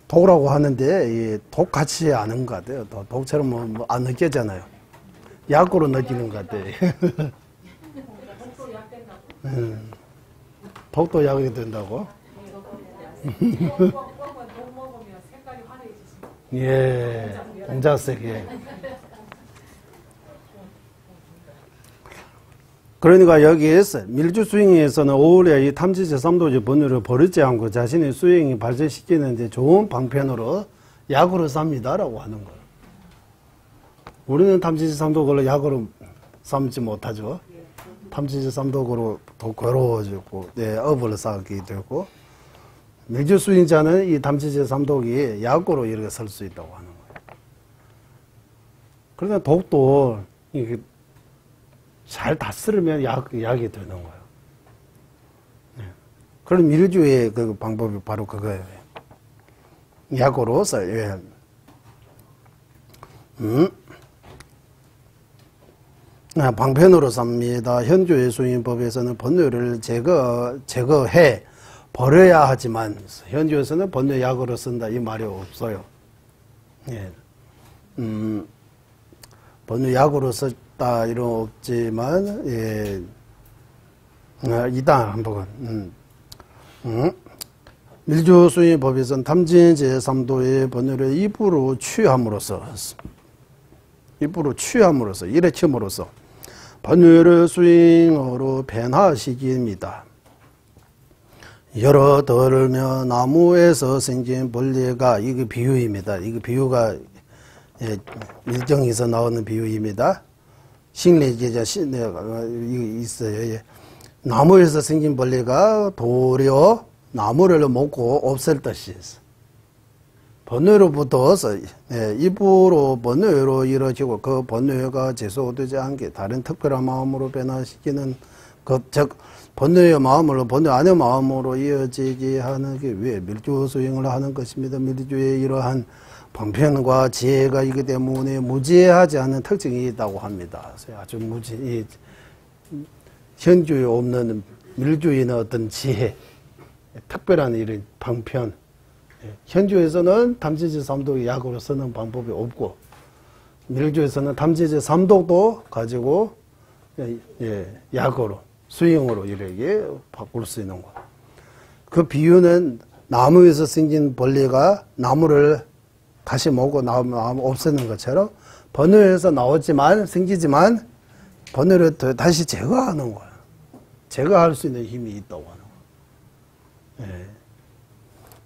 독이라고 하는데 독 같이 아는 것 같아요. 독처럼 뭐 안 느껴지잖아요. 약으로 느끼는 것 같아요. 독도 약이 된다고? 예, 공자색에. 그러니까 여기에서 밀주 수행에서는 오히려 이 탐지제 삼도제 번뇌를 버리지 않고 자신의 수행이 발전시키는데 좋은 방편으로 약으로 삽니다라고 하는 거예요. 우리는 탐지제 삼독을 약으로 삼지 못하죠. 탐지제 삼독으로 더 괴로워지고, 업을 쌓게 되고, 밀주 수행자는 이 탐지제 삼독이 약으로 이렇게 설 수 있다고 하는 거예요. 그러니까 독도 이게 잘 다스리면 약이 되는 거예요. 그런 밀주의 그 방법이 바로 그거예요. 약으로서, 방편으로 삽니다. 현주의 수행법에서는 번뇌를 제거해 버려야 하지만 현주에서는 번뇌 약으로 쓴다 이 말이 없어요. 번뇌 약으로 썼다 이런 없지만 이다 한번 밀주 수행법에서는 탐진 제3도의 번뇌를 입으로 취함으로써 입으로 취함으로써 일으킴으로써 번뇌를 수잉으로 변화시킵니다. 예를 들면 나무에서 생긴 벌레가 이게 비유입니다. 이게 비유가 일정에서 나오는 비유입니다. 식례계자 신뢰가 있어요. 나무에서 생긴 벌레가 도리어 나무를 먹고 없앨 것이 있어. 번뇌로부터 입으로 번뇌로 이루어지고 그 번뇌가 제소되지 않게 다른 특별한 마음으로 변화시키는 것, 즉 번뇌의 마음으로 번뇌 안의 마음으로 이어지게 하기 위해 밀주 수행을 하는 것입니다. 밀주의 이러한 방편과 지혜가 있기 때문에 무지하지 않은 특징이 있다고 합니다. 그래서 아주 현주에 없는 밀주에는 어떤 지혜, 특별한 이런 방편. 현주에서는 탐지지 삼독의 약으로 쓰는 방법이 없고, 밀주에서는 탐지지 삼독도 가지고 약으로 수용으로 이렇게 바꿀 수 있는 것. 그 비유는 나무에서 생긴 벌레가 나무를 다시 먹고 나무 없애는 것처럼 번뇌에서 나오지만 생기지만 번뇌를 다시 제거하는 거야. 제거할 수 있는 힘이 있다고 하는 거야.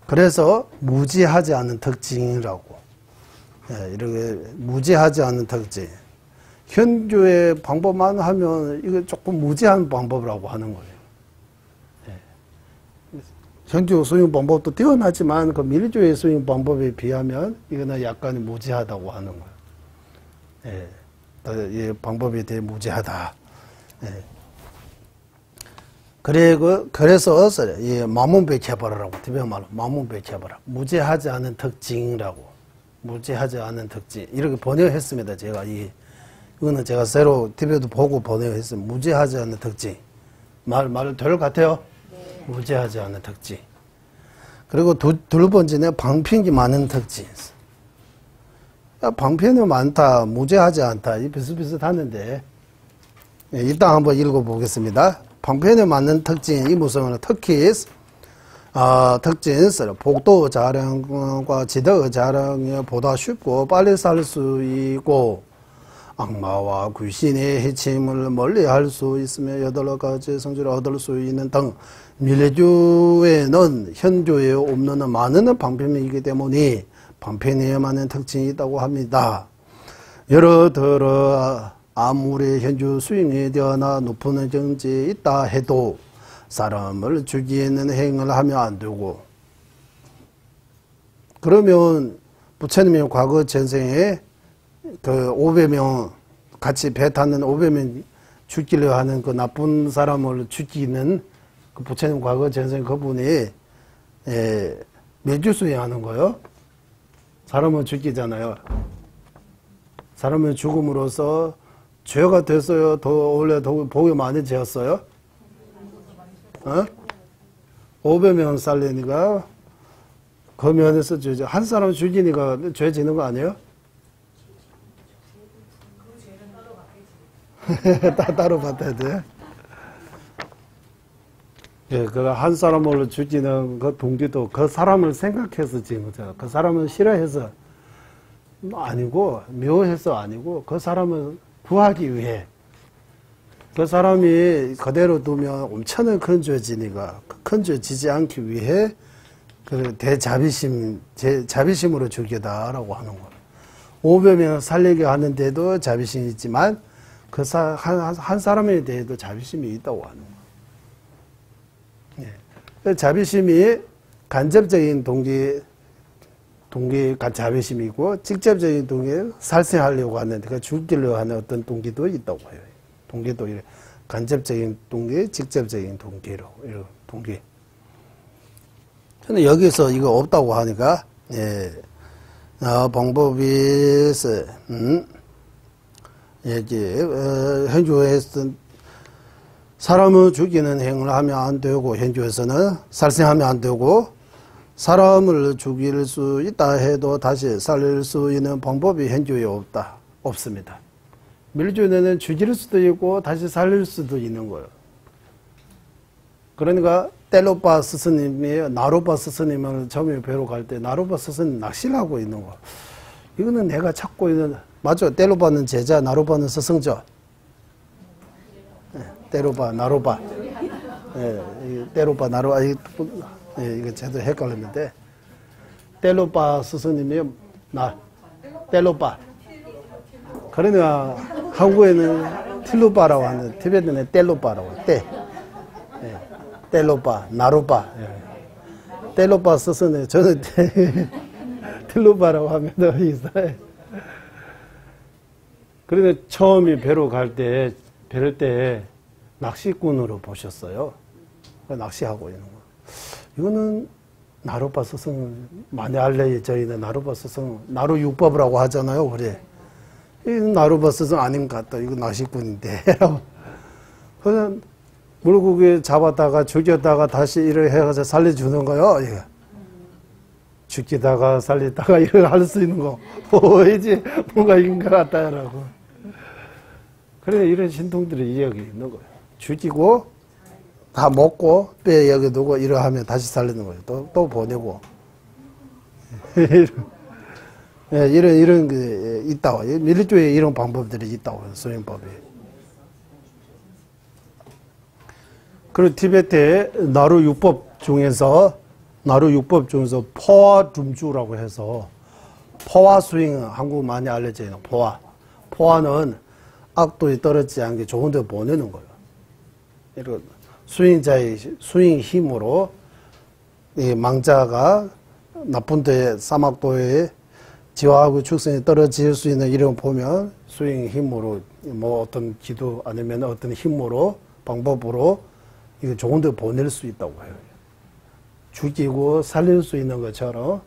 그래서 무지하지 않은 특징이라고. 이렇게 무지하지 않은 특징. 현주의 방법만 하면 이거 조금 무지한 방법이라고 하는 거예요. 현주 수용 방법도 뛰어나지만 그 밀주의 수용 방법에 비하면 이거는 약간 무지하다고 하는 거예요. 이 방법이 되게 무지하다. 그래서 이 마문백해버라라고 티베트 말로 마문백해버라. 무지하지 않은 특징이라고. 무지하지 않은 특징. 이렇게 번역했습니다. 제가 이거는 제가 새로 티베트 보고 번역했어요. 무지하지 않은 특징. 말 될 것 같아요? 네. 무지하지 않은 특징. 그리고 둘 번째는 방편이 많은 특징. 방편이 많다, 무지하지 않다. 이 비슷비슷하는데 일단 한번 읽어보겠습니다. 방편에 맞는 특징이 무슨 특히 특징은 복도 자랑과 지덕 자랑이 보다 쉽고 빨리 살 수 있고 악마와 귀신의 해침을 멀리할 수 있으며 여덟 가지 성질을 얻을 수 있는 등 밀주에는 현주에 없는 많은 방편이기 때문에 방편에 맞는 특징이 있다고 합니다. 예를 들어 아무리 현주 수행에 되어나 높은 정지에 있다 해도 사람을 죽이는 행을 하면 안 되고, 그러면 부처님이 과거 전생에 그 500명 같이 배 타는 500명 죽이려 하는 그 나쁜 사람을 죽이는 그 부처님 과거 전생 그분이 밀주 수행하는 거요. 사람을 죽이잖아요. 사람을 죽음으로써 죄가 됐어요? 원래 복이 많이 지었어요? 500명 살리니까 그 면에서 죄죠. 한 사람 죽이니까 죄 지는 거 아니에요? 따로 받아야 돼. 그 한 사람을 죽이는 그 동기도 그 사람을 생각해서 지은 거잖아. 그 사람을 싫어해서 아니고, 묘해서 아니고, 그 사람을 구하기 위해, 그 사람이 그대로 두면 엄청난 큰 죄 지니까 큰 죄 지지 않기 위해 그 자비심으로 죽이다라고 하는 거예요. 500명 살리게 하는데도 자비심이 있지만 한 사람에 대해도 자비심이 있다고 하는 거예요. 그 자비심이 간접적인 동기 자비심이고 직접적인 동기 살생하려고 하는, 그 죽이려고 하는 어떤 동기도 있다고 해요. 동기도 간접적인 동기, 직접적인 동기로 동기. 근데 여기서 이거 없다고 하니까 방법이 현주에서 사람을 죽이는 행을 하면 안 되고, 현주에서는 살생하면 안 되고, 사람을 죽일 수 있다 해도 다시 살릴 수 있는 방법이 현주에 없습니다. 밀주에는 죽일 수도 있고 다시 살릴 수도 있는 거예요. 그러니까 텔로파 스스님이 나로파 스스님을 처음에 뵈러 갈 때 나로파 스스님 낚시를 하고 있는 거예요. 이거는 내가 찾고 있는, 맞죠? 때로 받는 제자, 나로 받는 스승죠. 때로 봐, 나로 봐. 때로 봐, 나로 봐. 이거 저도 헷갈렸는데. 때로 봐 스승님이 때로 봐. 그러니까 한국에는 틸루바라고 하는, 티베트는 텔로바라고 때. 텔로바, 나로바. 텔로바 스승님, 저는 틸루바라고 하면 더 있어요. 그런데 처음에 배로 배를 때 낚시꾼으로 보셨어요. 낚시하고 있는 거. 이거는 나로바 스승, 많이 알려져있는 나로바 스승, 나로 육법이라고 하잖아요, 우리. 이 나로바 스승 아닌 것 같다. 이거 낚시꾼인데. 그래서 물고기 잡았다가 죽였다가 다시 일을 해서 살려주는 거요. 이거. 죽이다가 살리다가 일을 할 수 있는 거. 이제 뭔가 있는 것 같다라고. 그래, 이런 신통들이 여기 있는 거예요. 죽이고, 다 먹고, 뼈 여기 두고, 이러 하면 다시 살리는 거예요. 또 보내고. 이런 게 있다고. 밀리조에 이런 방법들이 있다고, 수행법이. 그리고 티베트의 나루 육법 중에서 포화 둠주라고 해서, 포화 수행, 한국 많이 알려져 있는 포화. 포화는 악도에 떨어지지 않게 좋은 데 보내는 거예요. 이런 수행자의 수행 힘으로 이 망자가 나쁜 데에 사막도에 지화하고 축생이 떨어질 수 있는 이런 보면 수행 힘으로 뭐 어떤 기도 아니면 어떤 힘으로 방법으로 이거 좋은 데 보낼 수 있다고 해요. 죽이고 살릴 수 있는 것처럼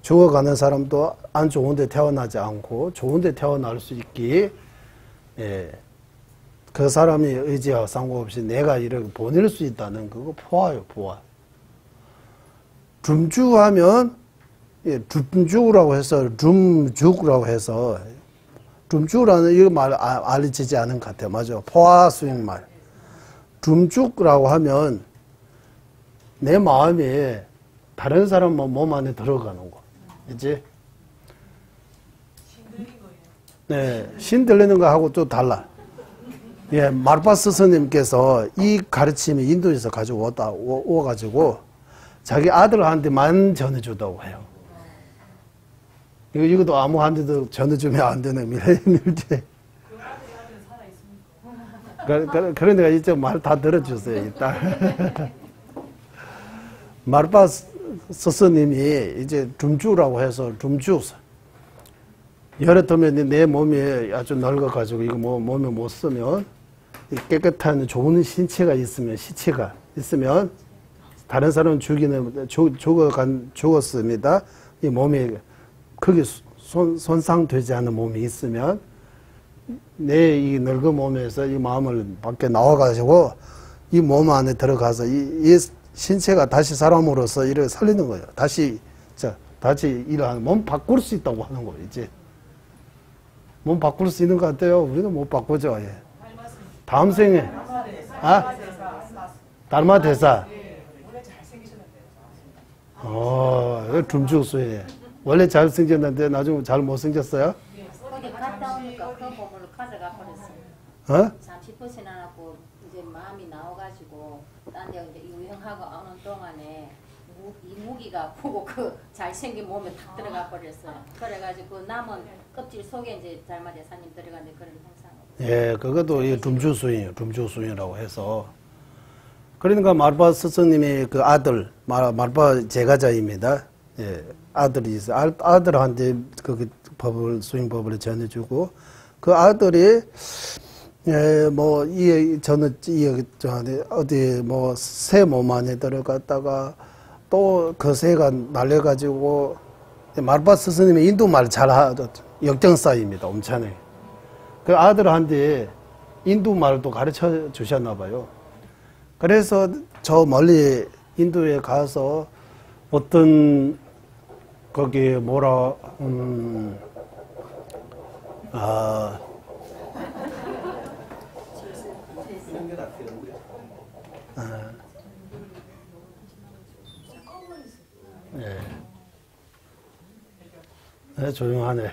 죽어가는 사람도 안 좋은 데 태어나지 않고 좋은 데 태어날 수 있기, 그 사람이 의지와 상관없이 내가 이렇게 보낼 수 있다는 그거 포화요, 포화. 둠주하면, 둠주라고 해서, 둠죽라고 해서, 둠주라는 이거 말 알려지지 않은 것 같아요. 맞아. 포화 수행 말. 둠죽라고 하면, 내 마음이 다른 사람 몸 안에 들어가는 거. 이제? 네, 신 들리는 거하고 또 달라. 마르파스 스님께서 이 가르침이 인도에서 가지고 오가지고 자기 아들한테만 전해주다고 해요. 이것도 아무한테도 전해주면 안 되는 밀제. 그러니까 이제 말 다 들어주세요, 일단. 마르파스 스님이 이제 둠주라고 해서 둠주. 예를 들면 내 몸이 아주 늙어가지고 이거 몸에 못 쓰면 깨끗한 좋은 신체가 있으면 시체가 있으면 다른 사람 죽었습니다. 이 몸이 크게 손상되지 않은 몸이 있으면 내 이 늙은 몸에서 이 마음을 밖에 나와가지고 이 몸 안에 들어가서 이 신체가 다시 사람으로서 이를 살리는 거예요. 다시 일하는 몸 바꿀 수 있다고 하는 거예요. 이제. 몸 바꿀 수 있는 것 같아요. 우리는 못 바꾸죠. 다음 생에. 달마 대사. 둠주수에. 원래 잘생겼는데 나중에 잘 못생겼어요? 거기 갔다 오니까 그 몸을 가져가 버렸어요. 잠시 벗어나고 이제 마음이 나와가지고 딴 데 이제 유행하고 오는 동안에 이 무기가 아프고 그 잘생긴 몸에 탁 들어가 버렸어요. 그래가지고 남은 껍질 속에 이제 달마 대사님 들어갔는데 그런 현상. 그것도 이 둠주수인이에요. 둠주수인이라고 해서. 그러니까 마르파 스승님의 그 아들, 마르파 제가자입니다. 아들이 있어요. 아들한테 그 수행법을 전해주고, 그 아들이, 어디 새 몸 안에 들어갔다가, 또 그 새가 날려가지고, 마르파 스승님이 인도말 잘 하죠. 역정사입니다. 엄청나게. 그 아들한테 인도말도 가르쳐 주셨나 봐요. 그래서 저 멀리 인도에 가서 어떤 거기 네, 조용하네.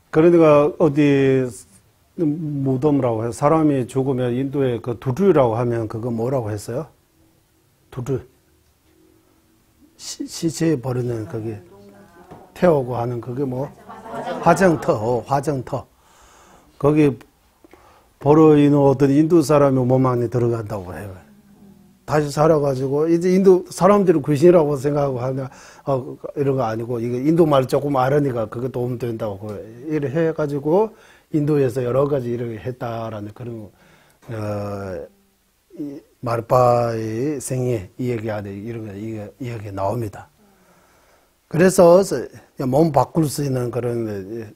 그러니까 어디 무덤이라고 해요. 사람이 죽으면 인도에 그 두루라고 하면 그거 뭐라고 했어요? 두루. 시체에 버리는 그게 태우고 하는 그게 뭐? 화정터, 화정터. 거기 버려있는 어떤 인도 사람이 몸 안에 들어간다고 해요. 다시 살아가지고, 이제 인도 사람들이 귀신이라고 생각하고 하면, 이런 거 아니고, 이거 인도 말 조금 알으니까 그게 도움 된다고. 이렇게 해가지고, 인도에서 여러 가지 일을 했다라는 그런, 마르파의 생애 이야기 안에 이런 거, 이야기 나옵니다. 그래서 몸 바꿀 수 있는 그런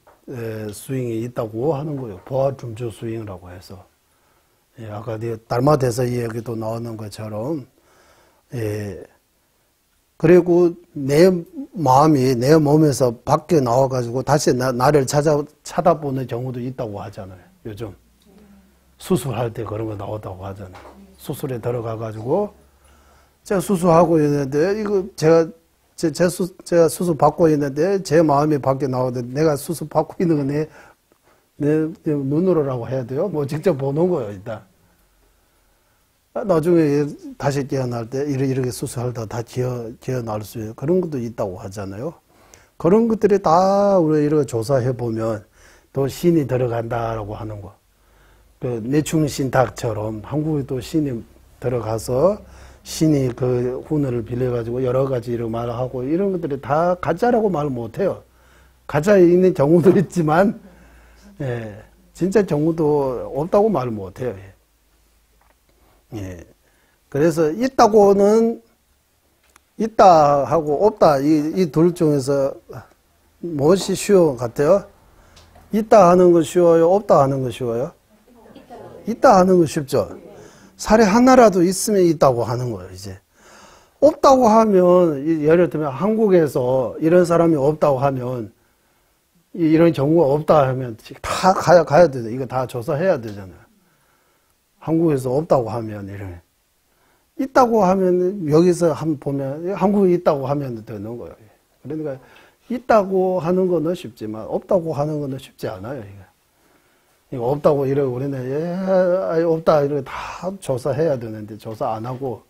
스윙이 있다고 하는 거예요. 보아줌주 스윙이라고 해서. 예, 아까 달마대서 이야기도 나오는 것처럼, 예, 그리고 내 마음이 내 몸에서 밖에 나와가지고 다시 나를 찾아보는 경우도 있다고 하잖아요. 요즘 수술할 때 그런 거 나온다고 하잖아요. 수술에 들어가가지고 제가 수술하고 있는데 이거 제가 수술 받고 있는데 제 마음이 밖에 나오는데 내가 수술 받고 있는 거 내 눈으로라고 해야 돼요? 뭐 직접 보는 거예요, 일단. 나중에 다시 깨어날 때 이렇게 수술하다 다 깨어날 수 있는 그런 것도 있다고 하잖아요. 그런 것들이 다 우리 이렇게 조사해 보면 또 신이 들어간다라고 하는 거. 그 내충신탁처럼 한국에도 신이 들어가서 신이 그 훈을 빌려가지고 여러 가지 이런 말을 하고 이런 것들이 다 가짜라고 말 못해요. 가짜에 있는 경우도 있지만, 예, 진짜 경우도 없다고 말 못해요. 예. 그래서 있다고는 있다 하고 없다 이 둘 중에서 무엇이 쉬운 것 같아요? 있다 하는 건 쉬워요? 없다 하는 건 쉬워요? 있다 하는 건 쉽죠. 살에 하나라도 있으면 있다고 하는 거예요. 이제 없다고 하면 예를 들면 한국에서 이런 사람이 없다고 하면 이런 경우가 없다 하면 다 가야 되죠. 이거 다 조사해야 되잖아요. 한국에서 없다고 하면 이런 있다고 하면 여기서 한번 보면 한국에 있다고 하면 되는 거예요. 그러니까 있다고 하는 거는 쉽지만 없다고 하는 거는 쉽지 않아요. 이거 없다고 이러고 우리는 없다 이렇게 다 조사해야 되는데 조사 안 하고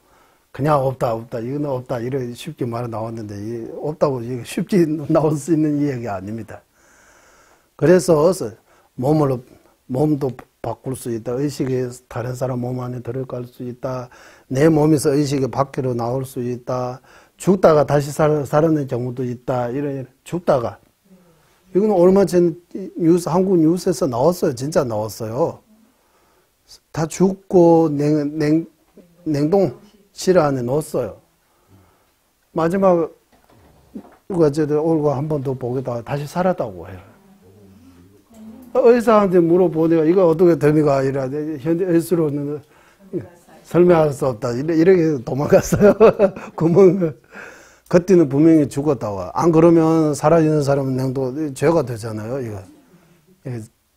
그냥 없다 이거는 없다 이렇게 쉽게 말이 나왔는데 없다고 이게 쉽게 나올 수 있는 이야기 아닙니다. 그래서 몸도 바꿀 수 있다. 의식이 다른 사람 몸 안에 들어갈 수 있다. 내 몸에서 의식이 밖으로 나올 수 있다. 죽다가 다시 살아난 경우도 있다. 이런 죽다가 이거는 얼마 전 한국 뉴스에서 나왔어요. 진짜 나왔어요. 다 죽고 냉동실 안에 넣었어요. 마지막 어제도 얼굴 한 번 더 보게다가 다시 살았다고 해요. 의사한테 물어보니까 이거 어떻게 됩니까? 이러는데 현재 의사로는 설명할 수 없다. 이렇게 도망갔어요. 구멍을. 그때는 분명히 죽었다고. 안 그러면 살아있는 사람은 냉도 죄가 되잖아요. 이거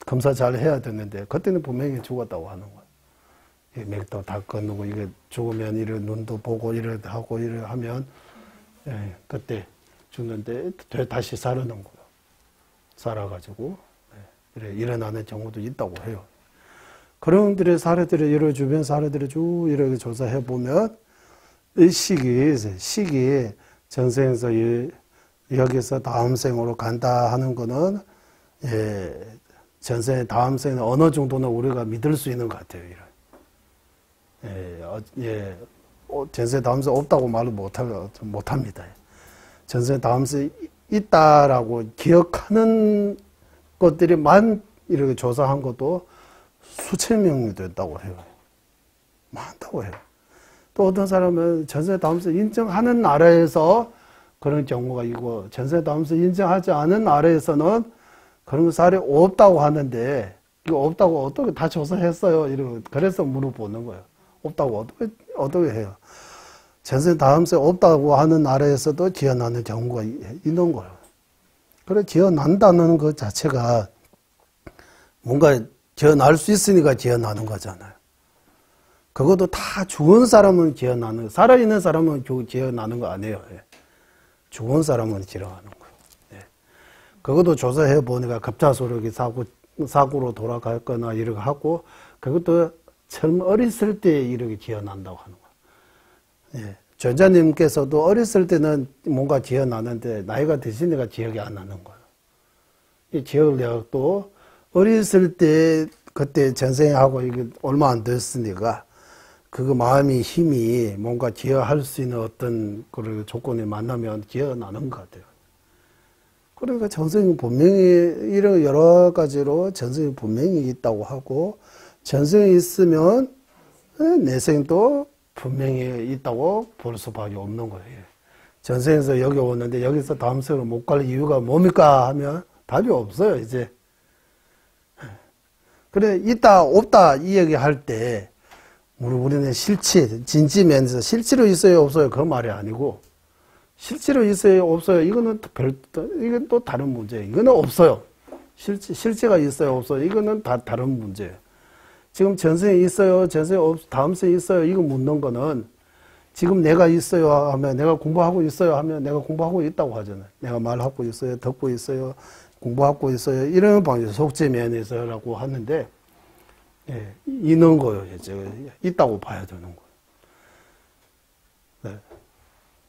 검사 잘 해야 되는데 그때는 분명히 죽었다고 하는 거예요. 맥도 다 끊고 이게 죽으면 이래 눈도 보고 이래 하고 이래 하면 그때 죽는데 다시 살아난 거예요. 살아가지고. 일어나는 경우도 있다고 해요. 그런 들의 사례들을 여러 주변 사례들을 쭉 이렇게 조사해 보면 이 시기 전생에서 여기서 다음 생으로 간다 하는 거는 전생의 다음 생은 어느 정도는 우리가 믿을 수 있는 것 같아요. 전생 다음 생 없다고 말을 못합니다. 전생 다음 생 있다라고 기억하는 것들이만 이렇게 조사한 것도 수천 명이 된다고 해요. 많다고 해요. 또 어떤 사람은 전세 다음세 인정하는 나라에서 그런 경우가 있고 전세 다음세 인정하지 않은 나라에서는 그런 사례 없다고 하는데 이거 없다고 어떻게 다 조사했어요? 이러고 그래서 물어보는 거예요. 없다고 어떻게 해요? 전세 다음세 없다고 하는 나라에서도 기어나는 경우가 있는 거예요. 그래, 기어난다는 것 자체가 뭔가 기어날 수 있으니까 기어나는 거잖아요. 그것도 다 죽은 사람은 기어나는, 살아있는 사람은 기어나는 거 아니에요. 죽은 사람은 지나가는 거예요. 예. 그것도 조사해 보니까 급자소력이 사고로 돌아갔거나 이렇게 하고, 그것도 처음 어렸을 때 이렇게 기어난다고 하는 거예요. 예. 전자님께서도 어렸을 때는 뭔가 기어나는데 나이가 드시니까 기억이 안 나는 거예요. 이 기억력도 어렸을 때 그때 전생하고 이게 얼마 안 됐으니까 그 마음이 힘이 뭔가 기여할 수 있는 어떤 그런 조건이 만나면 기어나는 것 같아요. 그러니까 전생이 분명히 이런 여러 가지로 전생이 분명히 있다고 하고, 전생이 있으면 내생도 분명히 있다고 볼 수밖에 없는 거예요. 전생에서 여기 오는데 여기서 다음 생으로 못 갈 이유가 뭡니까 하면 답이 없어요, 이제. 그래, 있다, 없다, 이 얘기 할 때, 우리는 실체, 진지면에서 실제로 있어요, 없어요, 그 말이 아니고, 실제로 있어요, 없어요, 이거는 이건 또 다른 문제예요. 이거는 없어요. 실제가 있어요, 없어요, 이거는 다른 문제예요. 지금 전생에 있어요, 전생에 다음 생에 있어요, 이거 묻는 거는, 지금 내가 있어요 하면, 내가 공부하고 있어요 하면, 내가 공부하고 있다고 하잖아요. 내가 말하고 있어요, 듣고 있어요, 공부하고 있어요, 이런 방식, 속죄면에서라고 하는데, 예, 있는 거예요, 이제. 있다고 봐야 되는 거예요. 네.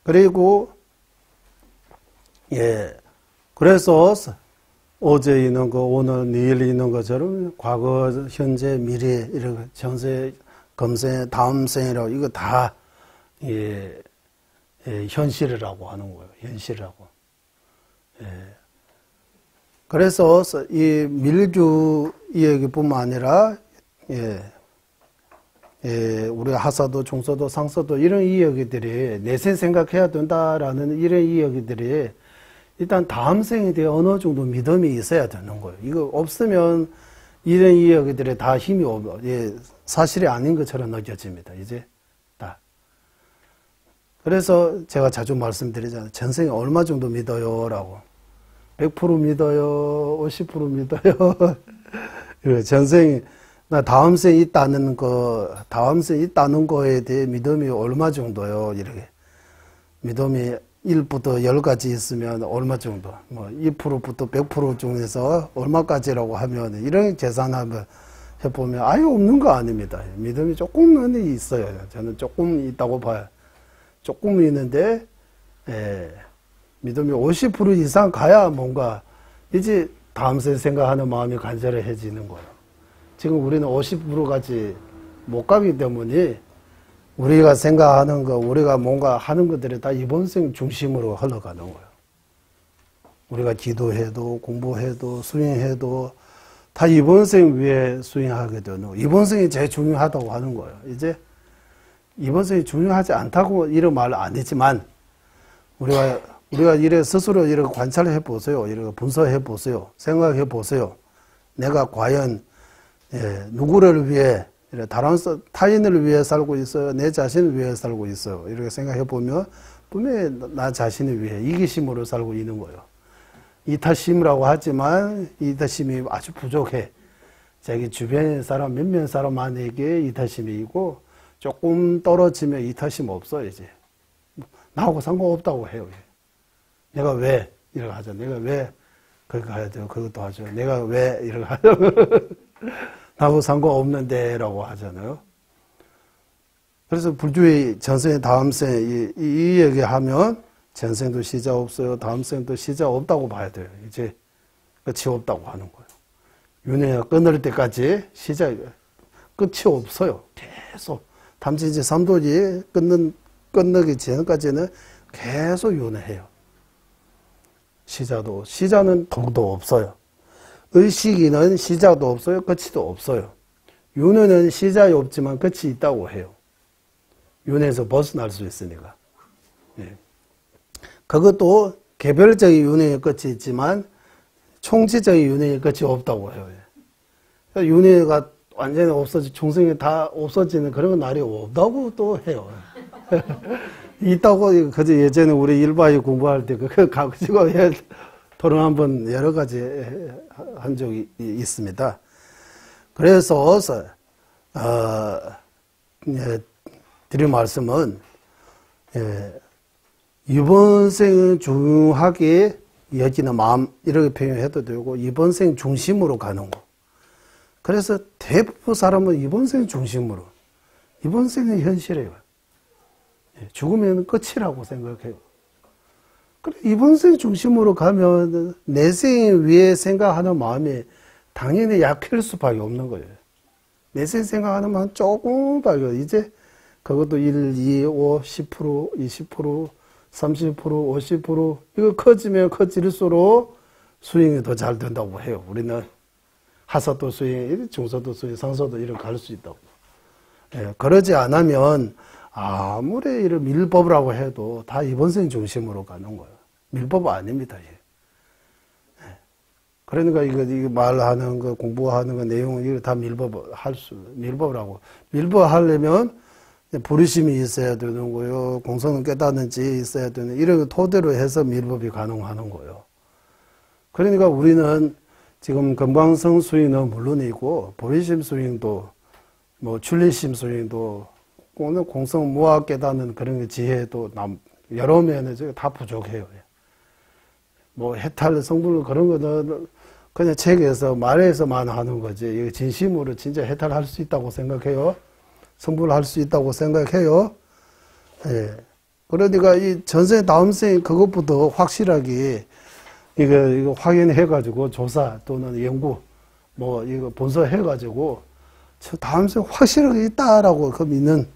그리고, 예, 그래서, 어제 있는 거, 오늘, 내일 있는 것처럼, 과거, 현재, 미래, 이렇게, 전세, 금세, 다음 생이라고, 이거 다, 예, 현실이라고 하는 거예요. 현실이라고. 예. 그래서 이 밀주 얘기뿐만 아니라 우리가 하사도, 중서도, 상서도 이런 이야기들이 내생 생각해야 된다라는 이런 이야기들이 일단 다음 생에 대해 어느 정도 믿음이 있어야 되는 거예요. 이거 없으면 이런 이야기들이 다 힘이 없어, 사실이 아닌 것처럼 느껴집니다. 이제 다. 그래서 제가 자주 말씀드리잖아요. 전생에 얼마 정도 믿어요라고. 100% 믿어요, 50% 믿어요. 전생에, 나 다음 생에 있다는 거에 대해 믿음이 얼마 정도요, 이렇게. 믿음이 1부터 10까지 있으면 얼마 정도, 2%부터 100% 중에서 얼마까지라고 하면, 이런 계산하면, 해보면, 아예 없는 거 아닙니다. 믿음이 조금은 있어요. 저는 조금 있다고 봐요. 조금 있는데, 믿음이 50% 이상 가야 뭔가 이제 다음 생 생각하는 마음이 간절해지는 거예요. 지금 우리는 50%까지 못 가기 때문에 우리가 생각하는 거, 우리가 뭔가 하는 것들이 다 이번 생 중심으로 흘러가는 거예요. 우리가 기도해도 공부해도 수행해도 다 이번 생 위에 수행하게 되는 거예요. 이번 생이 제일 중요하다고 하는 거예요. 이제 이번 생이 중요하지 않다고 이런 말을 안 했지만 우리가 이래 스스로 이렇게 관찰해 보세요. 이렇게 분석해 보세요. 생각해 보세요. 내가 과연 누구를 위해 타인을 위해 살고 있어요. 내 자신을 위해 살고 있어요. 이렇게 생각해 보면 분명히 나 자신을 위해 이기심으로 살고 있는 거예요. 이타심이라고 하지만 이타심이 아주 부족해. 자기 주변의 사람 몇몇 사람만에게 이타심이 있고 조금 떨어지면 이타심 없어 이제. 나하고 상관없다고 해요. 내가 왜 이렇게 하죠. 내가 왜 그렇게 해야 돼요. 그것도 하죠. 내가 왜 이렇게 하죠. 나하고 상관없는데라고 하잖아요. 그래서 불주의 전생에 다음 생에 이 얘기하면 전생도 시작 없어요. 다음 생도 시작 없다고 봐야 돼요. 이제 끝이 없다고 하는 거예요. 윤회가 끊을 때까지 끝이 없어요. 계속 탐진지 삼도지 끝나기 전까지는 계속 윤회해요. 시작은 더욱더 없어요. 의식이는 시작도 없어요. 끝이도 없어요. 윤회는 시작이 없지만 끝이 있다고 해요. 윤회에서 벗어날 수 있으니까. 예. 그것도 개별적인 윤회의 끝이 있지만 총체적인 윤회의 끝이 없다고 해요. 그러니까 윤회가 완전히 중생이 다 없어지는 그런 날이 없다고 또 해요. 있다고, 그저 예전에 우리 일바이 공부할 때 그거 가지고 토론 한번 여러 가지 한 적이 있습니다. 그래서, 드릴 말씀은, 이번 생은 중요하게 여기는 마음 이렇게 표현해도 되고 이번 생 중심으로 가는 거. 그래서 대부분 사람은 이번 생 중심으로 이번 생은 현실이에요. 죽으면 끝이라고 생각해요. 그래 이번 생 중심으로 가면 내 생 위에 생각하는 마음이 당연히 약할 수밖에 없는 거예요. 내 생 생각하는 마음 조금밖에 이제 그것도 1, 2, 5, 10%, 20%, 30%, 50% 이거 커지면 커질수록 수행이 더 잘 된다고 해요. 우리는 하사도 수행, 중사도 수행, 상사도 이렇게 갈 수 있다고. 예, 그러지 않으면 아무리 이런 밀법이라고 해도 다 이번 생 중심으로 가는 거예요. 밀법 아닙니다. 예. 그러니까 이거 말하는 거, 공부하는 거 내용 이거 다 밀법이라고. 밀법하려면 부르심이 있어야 되는 거요. 공성은 깨닫는 지혜 있어야 되는 이런 토대로 해서 밀법이 가능하는 거예요. 그러니까 우리는 지금 금강성 수행은 물론이고 보리심 수행도 뭐 출리심 수행도 오늘 공성 무학 깨닫는 그런 지혜도 여러 면에서 다 부족해요. 뭐 해탈 성불 그런 거는 그냥 책에서 말에서만 하는 거지. 진심으로 진짜 해탈할 수 있다고 생각해요. 성불할 수 있다고 생각해요. 예. 그러니까 이 전생 다음 생 그것부터 확실하게 이거 확인해가지고 조사 또는 연구 뭐 이거 본서해가지고 저 다음 생 확실하게 있다라고 그 믿는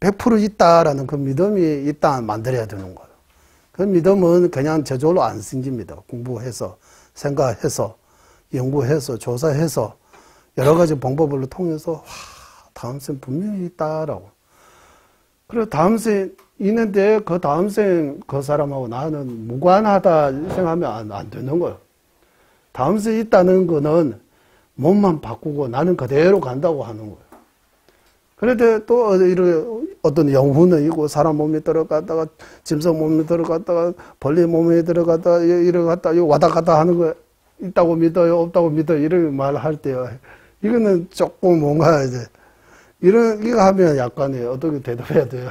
100% 있다라는 그 믿음이 있다 만들어야 되는 거예요. 그 믿음은 그냥 저절로 안 생깁니다. 공부해서 생각해서 연구해서 조사해서 여러 가지 방법을 통해서 다음 생 분명히 있다라고. 그리고 다음 생 있는데 그 다음 생 그 사람하고 나는 무관하다 생각하면 안 되는 거예요. 다음 생 있다는 거는 몸만 바꾸고 나는 그대로 간다고 하는 거예요. 그런데 또 이런 어떤 영혼은 있고 사람 몸에 들어갔다가 짐승 몸에 들어갔다가 벌레 몸에 들어갔다가 이러갔다 왔다 갔다 하는 거 있다고 믿어요 없다고 믿어요 이런 말 할 때요. 이거는 조금 뭔가 이제 이거 하면 약간 어떻게 대답해야 돼요.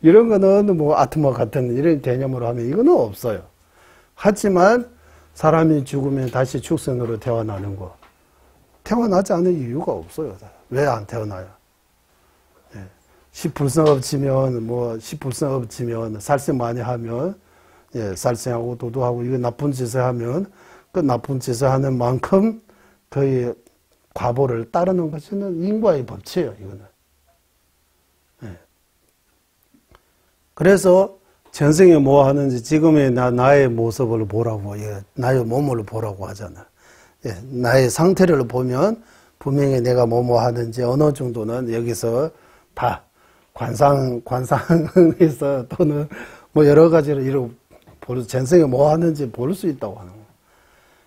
이런 거는 뭐 아트마 같은 이런 개념으로 하면 이거는 없어요. 하지만 사람이 죽으면 다시 축생으로 태어나는 거. 태어나지 않을 이유가 없어요. 왜 안 태어나요? 예. 십불성업치면 살생 많이 하면 예, 살생하고 도도하고 이거 나쁜 짓을 하면 그 나쁜 짓을 하는 만큼 거의 과보를 따르는 것은 인과의 법칙이에요. 이거는. 예. 그래서 전생에 뭐 하는지 지금의 나의 모습을 보라고, 예, 나의 몸을 보라고 하잖아. 예, 나의 상태를 보면 분명히 내가 뭐 하는지 어느 정도는 여기서 다 관상에서 또는 뭐 여러 가지로 이런 전생에 뭐 하는지 볼 수 있다고 하는 거예요.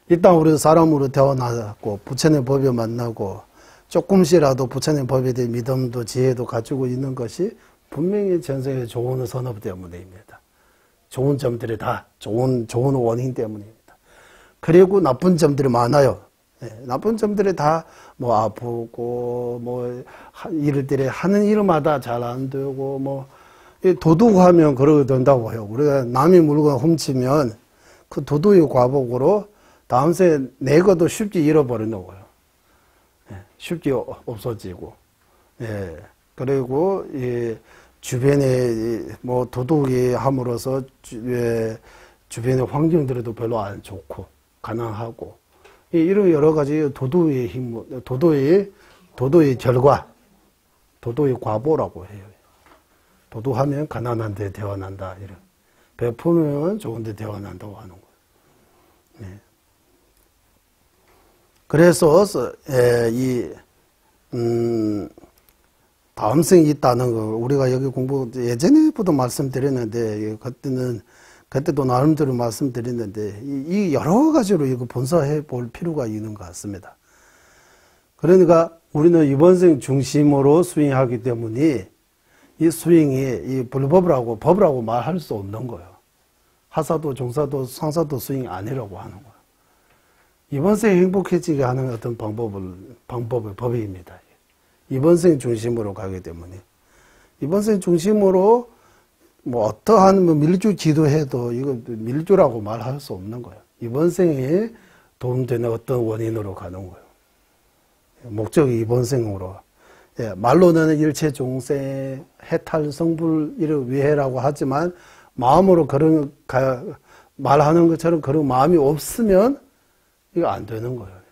일단 우리 사람으로 태어나고 부처님 법에 만나고 조금씩이라도 부처님 법에 대한 믿음도 지혜도 가지고 있는 것이 분명히 전생에 좋은 선업 때문입니다. 좋은 점들이 다 좋은 원인 때문입니다. 그리고 나쁜 점들이 많아요. 네, 나쁜 점들이 다 뭐 아프고 뭐 이럴 때 하는 일마다 잘 안 되고 뭐 도둑하면 그러게 된다고 해요. 우리가 남의 물건 훔치면 그 도둑의 과복으로 다음 생에 내 것도 쉽게 잃어버리는 거예요. 예, 쉽게 없어지고. 예, 그리고 주변에 뭐 도둑이 함으로써 주변의 환경들에도 별로 안 좋고 가난하고 이런 여러 가지 도도의 힘, 도도의 결과, 도도의 과보라고 해요. 도도하면 가난한 데 태어난다. 이런. 베푸면 좋은 데 태어난다고 하는 거예요. 네. 그래서 다음 생이 있다는 거 우리가 여기 공부 예전에부터 말씀드렸는데 그때도 나름대로 말씀드렸는데 이 여러 가지로 이거 본사해 볼 필요가 있는 것 같습니다. 그러니까 우리는 이번 생 중심으로 수행하기 때문에 이 수행이 이 불법이라고 법이라고 말할 수 없는 거예요. 하사도 종사도 상사도 수행이 아니라고 하는 거예요. 이번 생 행복해지게 하는 어떤 방법의 법입니다. 이번 생 중심으로 가기 때문에 이번 생 중심으로 뭐 어떠한 뭐 밀주 지도해도 이거 밀주라고 말할 수 없는 거예요. 이번 생에 도움되는 어떤 원인으로 가는 거예요. 목적이 이번 생으로. 예, 말로는 일체 종생, 해탈, 성불, 이를 위해라고 하지만 마음으로 그런 말하는 것처럼 그런 마음이 없으면 이거 안 되는 거예요.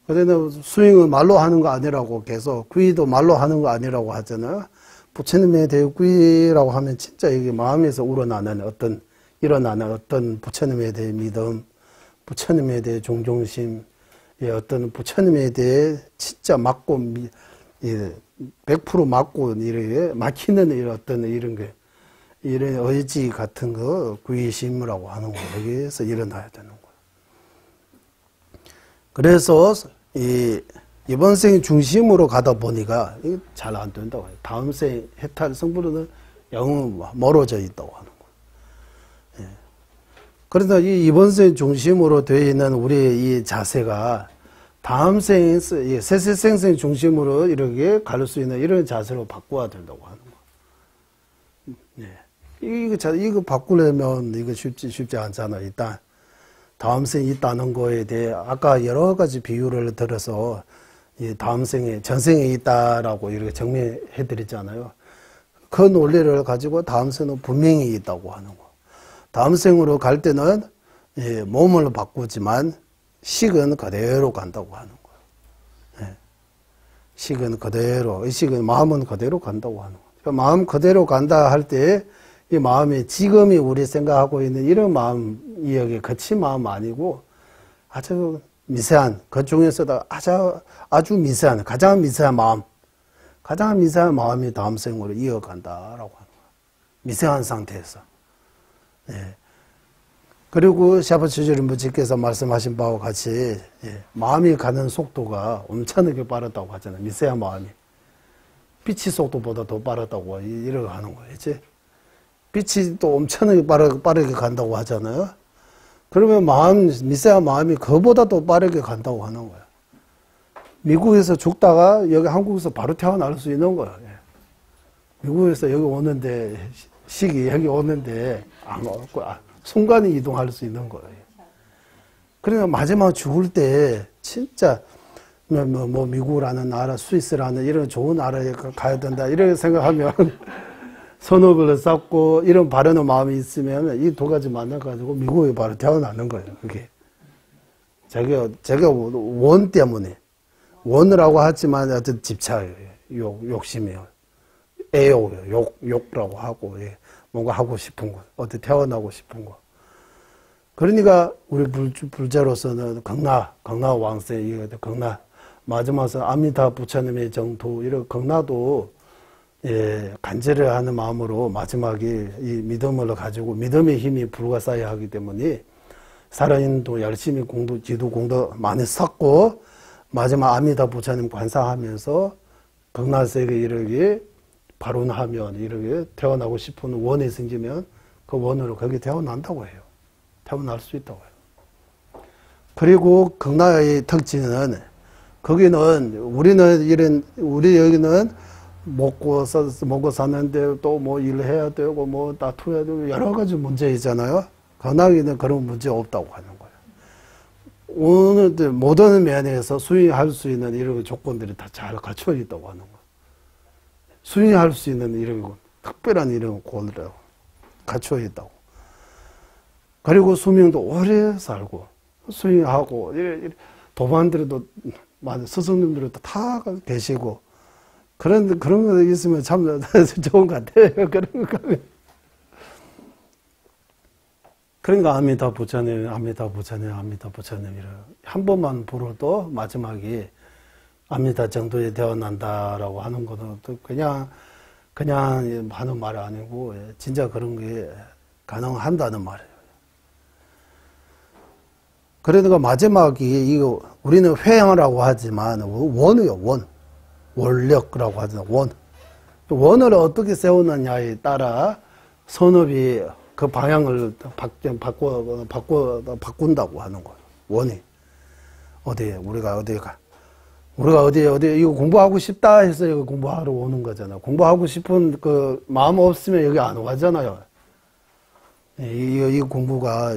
그런데 수행은 말로 하는 거 아니라고 계속 구의도 말로 하는 거 아니라고 하잖아요. 부처님에 대해 구의라고 하면 진짜 이게 마음에서 우러나는 어떤 일어나는 어떤 부처님에 대해 믿음, 부처님에 대해 존경심, 예, 어떤 부처님에 대해 진짜 맞고 100% 맞고 이렇게 막히는 이런 어떤 이런 게 이런 의지 같은 거 구의심이라고 하는 거 여기에서 일어나야 되는 거예요. 그래서 이번 생 중심으로 가다 보니까 이게 잘 안 된다고 해요. 다음 생 해탈 성불은 영 멀어져 있다고 하는 거예요. 예. 그러나 이 이번 생 중심으로 되어 있는 우리의 이 자세가 다음 생, 세세생생 중심으로 이렇게 갈 수 있는 이런 자세로 바꿔야 된다고 하는 거예요. 예. 이거 바꾸려면 이거 쉽지 않잖아. 일단 다음 생이 있다는 거에 대해 아까 여러 가지 비유를 들어서 이 다음 생에 전생에 있다라고 이렇게 정리해 드렸잖아요. 그 논리를 가지고 다음 생은 분명히 있다고 하는 거. 다음 생으로 갈 때는 예, 몸을 바꾸지만 식은 그대로 간다고 하는 거예요. 예. 식은 그대로, 의식은 마음은 그대로 간다고 하는 거예요. 그러니까 마음 그대로 간다 할 때 이 마음이 지금이 우리 생각하고 있는 이런 마음이 여기 거친 마음 아니고 아주 미세한, 그 중에서도 아주 미세한, 가장 미세한 마음이 다음 생으로 이어간다라고 하는 거예요. 미세한 상태에서. 예. 그리고 샤바치즈림부지께서 말씀하신 바와 같이 예, 마음이 가는 속도가 엄청나게 빠르다고 하잖아요. 미세한 마음이. 빛의 속도보다 더 빠르다고 이러고 하는 거예요. 이제 빛이 또 엄청나게 빠르게 간다고 하잖아요. 그러면 미세한 마음이 그보다 더 빠르게 간다고 하는 거예요. 미국에서 죽다가 여기 한국에서 바로 태어날 수 있는 거예요. 예. 미국에서 여기 오는데, 식이 여기 오는데, 순간에 이동할 수 있는 거예요. 그러니까 마지막 죽을 때, 진짜, 뭐, 미국이라는 나라, 스위스라는 이런 좋은 나라에 가야 된다, 이렇게 생각하면, 선업을 쌓고, 이런 바라는 마음이 있으면, 이 두 가지 만나가지고, 미국에 바로 태어나는 거예요, 그게. 자기가 원 때문에. 원이라고 하지만, 어떤 집착이에요. 욕심이에요. 애욕이에요. 욕라고 하고, 예. 뭔가 하고 싶은 거, 어디 태어나고 싶은 거. 그러니까 우리 불자로서는 경나 왕세, 경나 마지막에 아미타 부처님의 정토 이런 경나도 예, 간절히 하는 마음으로 마지막에 이 믿음을 가지고 믿음의 힘이 불가사의 하기 때문에 살아있는 열심히 지도 공도 많이 쌓고 마지막 아미타 부처님 관사하면서 경나세계 이르게 발언하면 이렇게 태어나고 싶은 원이 생기면 그 원으로 거기 태어난다고 해요. 태어날 수 있다고 해요. 그리고 경나의 특징은 거기는 우리 여기는 먹고 사는데 또 뭐 일해야 되고 뭐 다투어야 되고 여러 가지 문제 있잖아요. 경나에는 그런 문제 없다고 하는 거예요. 모든 면에서 수행할 수 있는 이런 조건들이 다 잘 갖춰 있다고 하는 거예요. 수행할 수 있는 이런 특별한 이런 권리를 갖춰 있다고. 그리고 수명도 오래 살고 수행하고 도반들도 많은 스승님들도 다 계시고 그런 거 있으면 참 좋은 것 같아요. 그러니까 아미타 부처님 한 번만 불어도 마지막에 아미타 정도에 태어난다라고 하는 것은 그냥 하는 말이 아니고 진짜 그런 게 가능한다는 말이에요. 그러니까 마지막에 이거 우리는 회양이라고 하지만 원이요, 원력이라고 하잖아요. 원을 어떻게 세우느냐에 따라 선업이 그 방향을 바꾼다고 하는 거예요. 원이 우리가 어디가 우리가 어디 이거 공부하고 싶다 해서 여기 공부하러 오는 거잖아. 공부하고 싶은 그 마음 없으면 여기 안 오잖아요. 이 공부가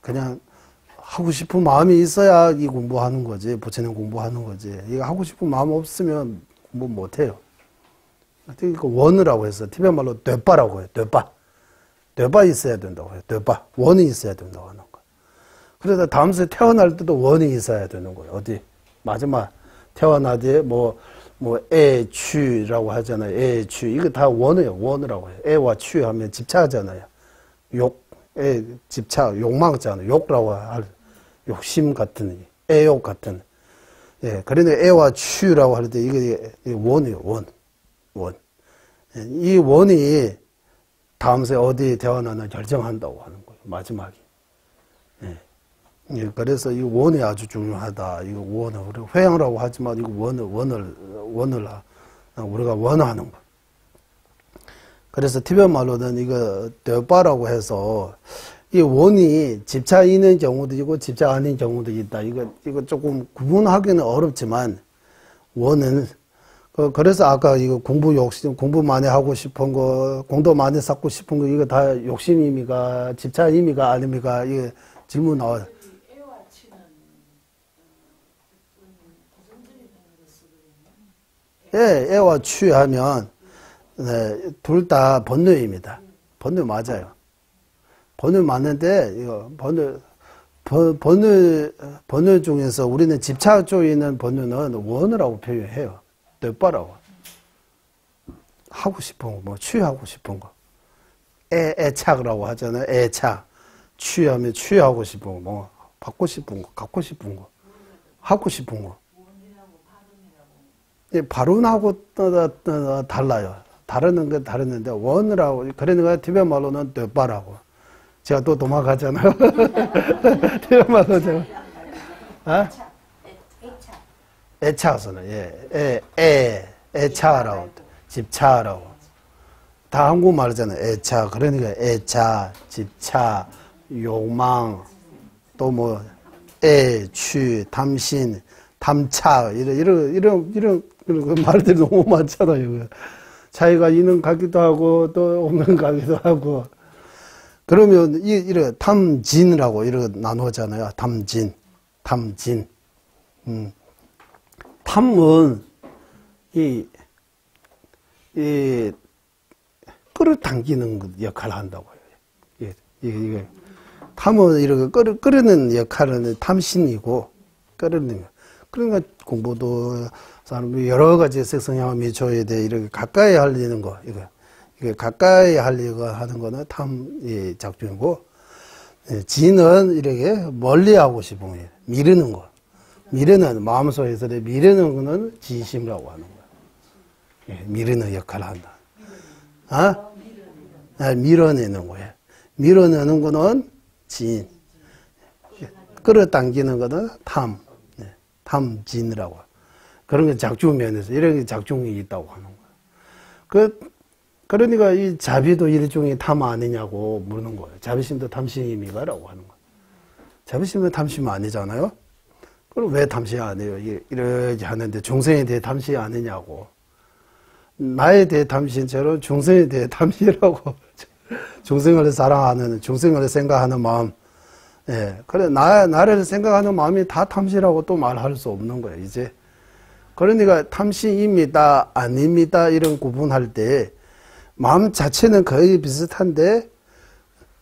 그냥 하고 싶은 마음이 있어야 이 공부하는 거지. 부처님 공부하는 거지. 이거 하고 싶은 마음 없으면 공부 못 해요. 그러니까 원이라고 해서 티베트 말로 되빠라고 해요. 되빠 있어야 된다고 해요. 되빠. 원이 있어야 된다고 하는 거. 그래서 다음 세 태어날 때도 원이 있어야 되는 거예요. 어디? 마지막 태어나지 애취라고 하잖아요. 애취. 이거 다 원이에요. 원이라고 해요. 애와 취 하면 집착하잖아요. 집착, 욕망잖아요. 욕라고 할, 욕심 같은, 애욕 같은. 예, 그러니까 애와 취라고 할 때 이게 원이에요. 원. 예, 이 원이 다음 세 어디에 태어나나 결정한다고 하는 거예요. 마지막에. 예, 그래서 이 원이 아주 중요하다. 이거 원을, 우리가 회양이라고 하지만 이거 원을 우리가 원하는 거. 그래서 티베트 말로는 이거 되빠라고 해서 이 원이 집착 있는 경우도 있고 집착 아닌 경우도 있다. 이거 조금 구분하기는 어렵지만 원은 그래서 아까 이거 공부 많이 하고 싶은 거, 공도 많이 쌓고 싶은 거 이거 다 욕심입니까? 집착입니까? 아닙니까? 이게 질문 나와요. 예, 애와 취하면 네, 둘 다 번뇌입니다. 번뇌 맞아요. 번뇌 맞는데 이거 번뇌 중에서 우리는 집착 쪽에 있는 번뇌는 원이라고 표현해요. 되빠라고. 하고 싶은 거, 취하고 싶은 거. 애착이라고 하잖아요. 애착. 취하면 취하고 싶은 거, 받고 싶은 거, 갖고 싶은 거, 하고 싶은 거. 예, 발언하고 달라요. 다르는 건 다르는데 원이라고 그러니까 티베트 말로는 되빠라고. 제가 또 도망가잖아요. 티베트 말로 제가 애착서는 애착이라고 집착이라고 다 한국말이잖아요. 애착 그러니까 애착, 집착, 욕망 또 애취, 탐신, 탐착 이런 말들이 너무 많잖아요. 차이가 있는 같기도 하고 또 없는 것 같기도 하고 그러면 이런 탐진이라고 이렇게 나누잖아요. 탐진. 탐은 이 끌어당기는 역할을 한다고 해요. 이게 탐은 이렇게 끌어는 역할은 탐신이고 끌어는 그러니까 공부도 사람이 여러 가지 색성향 미초에 대해 이렇게 가까이 하려는 거 이게 가까이 하려고 하는 거는 탐의 작중이고 진은 이렇게 멀리 하고 싶은 거예요. 미루는 거. 미루는 마음속에서 미루는 거는 진심이라고 하는 거예요. 예, 미루는 역할을 한다. 밀어내는 거예요. 밀어내는 거는 진. 끌어당기는 거는 탐. 탐진이라고. 그런 게 작중면에서 이런 게 작중이 있다고 하는 거예요. 그러니까 이 자비도 일종의 탐 아니냐고 묻는 거예요. 자비심도 탐심입니까라고 하는 거예요. 자비심은 탐심 아니잖아요. 그럼 왜 탐심 아니에요? 이렇게 하는데 중생에 대해 탐심 아니냐고. 나에 대해 탐심처럼 중생에 대해 탐심이라고. 중생을 사랑하는, 중생을 생각하는 마음. 예. 그래, 나를 생각하는 마음이 다 탐심이라고 또 말할 수 없는 거예요, 이제. 그러니까 탐심입니다, 아닙니다, 이런 구분할 때, 마음 자체는 거의 비슷한데,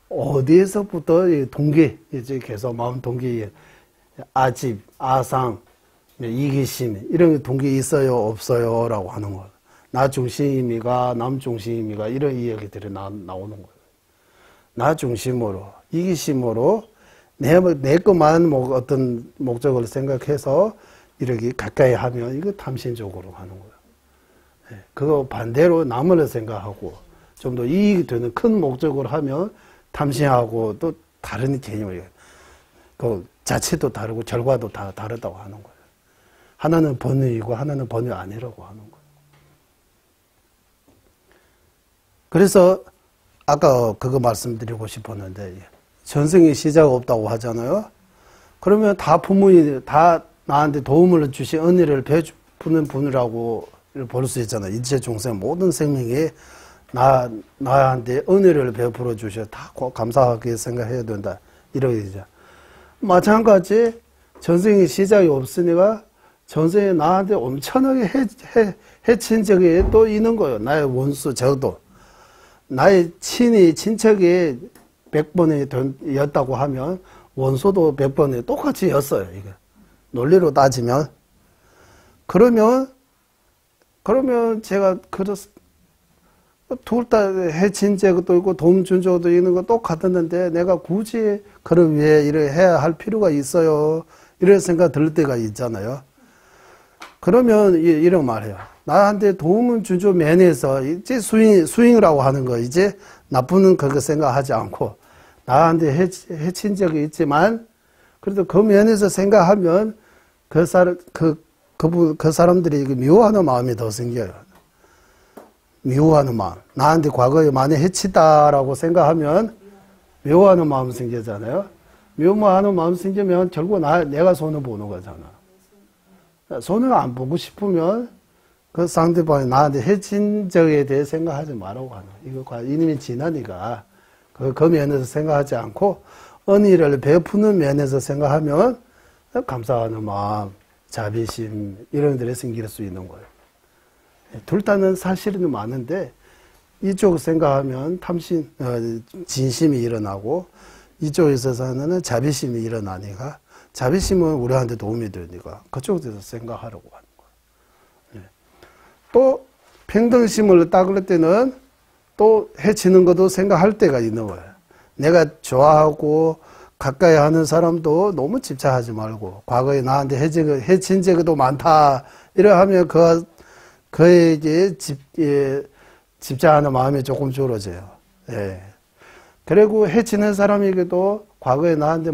어디에서부터 동기, 이제 계속 마음 동기, 아집, 아상, 이기심, 이런 동기 있어요, 없어요, 라고 하는 거예요. 나 중심입니까, 남 중심입니까, 이런 이야기들이 나오는 거예요. 나 중심으로, 이기심으로, 내 것만 어떤 목적을 생각해서 이렇게 가까이 하면 이거 탐심적으로 하는 거예요. 예, 그거 반대로 남을 생각하고 좀 더 이익이 되는 큰 목적으로 하면 탐심하고 또 다른 개념이에요. 그 자체도 다르고 결과도 다 다르다고 하는 거예요. 하나는 번뇌이고 하나는 번뇌 아니라고 하는 거예요. 그래서 아까 그거 말씀드리고 싶었는데 전생에 시작 없다고 하잖아요. 그러면 다 부모님, 다 나한테 도움을 주신 은혜를 베푸는 분이라고 볼 수 있잖아. 일체 중생 모든 생명이 나한테 은혜를 베풀어 주셔 다 감사하게 생각해야 된다. 이렇게 되죠. 마찬가지 전생의 시작이 없으니까 전생에 나한테 엄청나게 해친 적이 또 있는 거예요. 나의 원수 적도. 나의 친척이 100번이 였다고 하면 원수도 100번이 똑같이 였어요. 이게 논리로 따지면. 그러면 제가 둘 다 해친 적도 있고 도움 준 적도 있는 거 똑같았는데 내가 굳이 그를 위해 이렇게 해야 할 필요가 있어요. 이런 생각 들 때가 있잖아요. 그러면 이런 말해요. 나한테 도움을 준 줄 면에서 이제 스윙이라고 하는 거 이제 나쁜 그거 생각하지 않고 나한테 해친 적이 있지만 그래도 그 면에서 생각하면 그 사람들이 미워하는 마음이 더 생겨요. 미워하는 마음. 나한테 과거에 많이 해치다라고 생각하면 미워하는 마음 생기잖아요. 미워하는 마음 생기면 결국 내가 손을 보는 거잖아. 손을 안 보고 싶으면 그 상대방이 나한테 해친 적에 대해 생각하지 말라고 하는 거예요. 이거 이미 지나니까 그 면에서 생각하지 않고 은혜를 베푸는 면에서 생각하면 감사하는 마음, 자비심 이런 것들이 생길 수 있는 거예요. 둘 다는 사실은 많은데 이쪽 생각하면 진심이 일어나고 이쪽에 있어서는 자비심이 일어나니까 자비심은 우리한테 도움이 되니까 그쪽에서 생각하려고 하는 거예요. 또 평등심을 닦을 때는 또 해치는 것도 생각할 때가 있는 거예요. 내가 좋아하고 가까이 하는 사람도 너무 집착하지 말고 과거에 나한테 해친 적도 많다 이러하면 그에게 집착하는 마음이 조금 줄어져요. 예. 그리고 해치는 사람에게도 과거에 나한테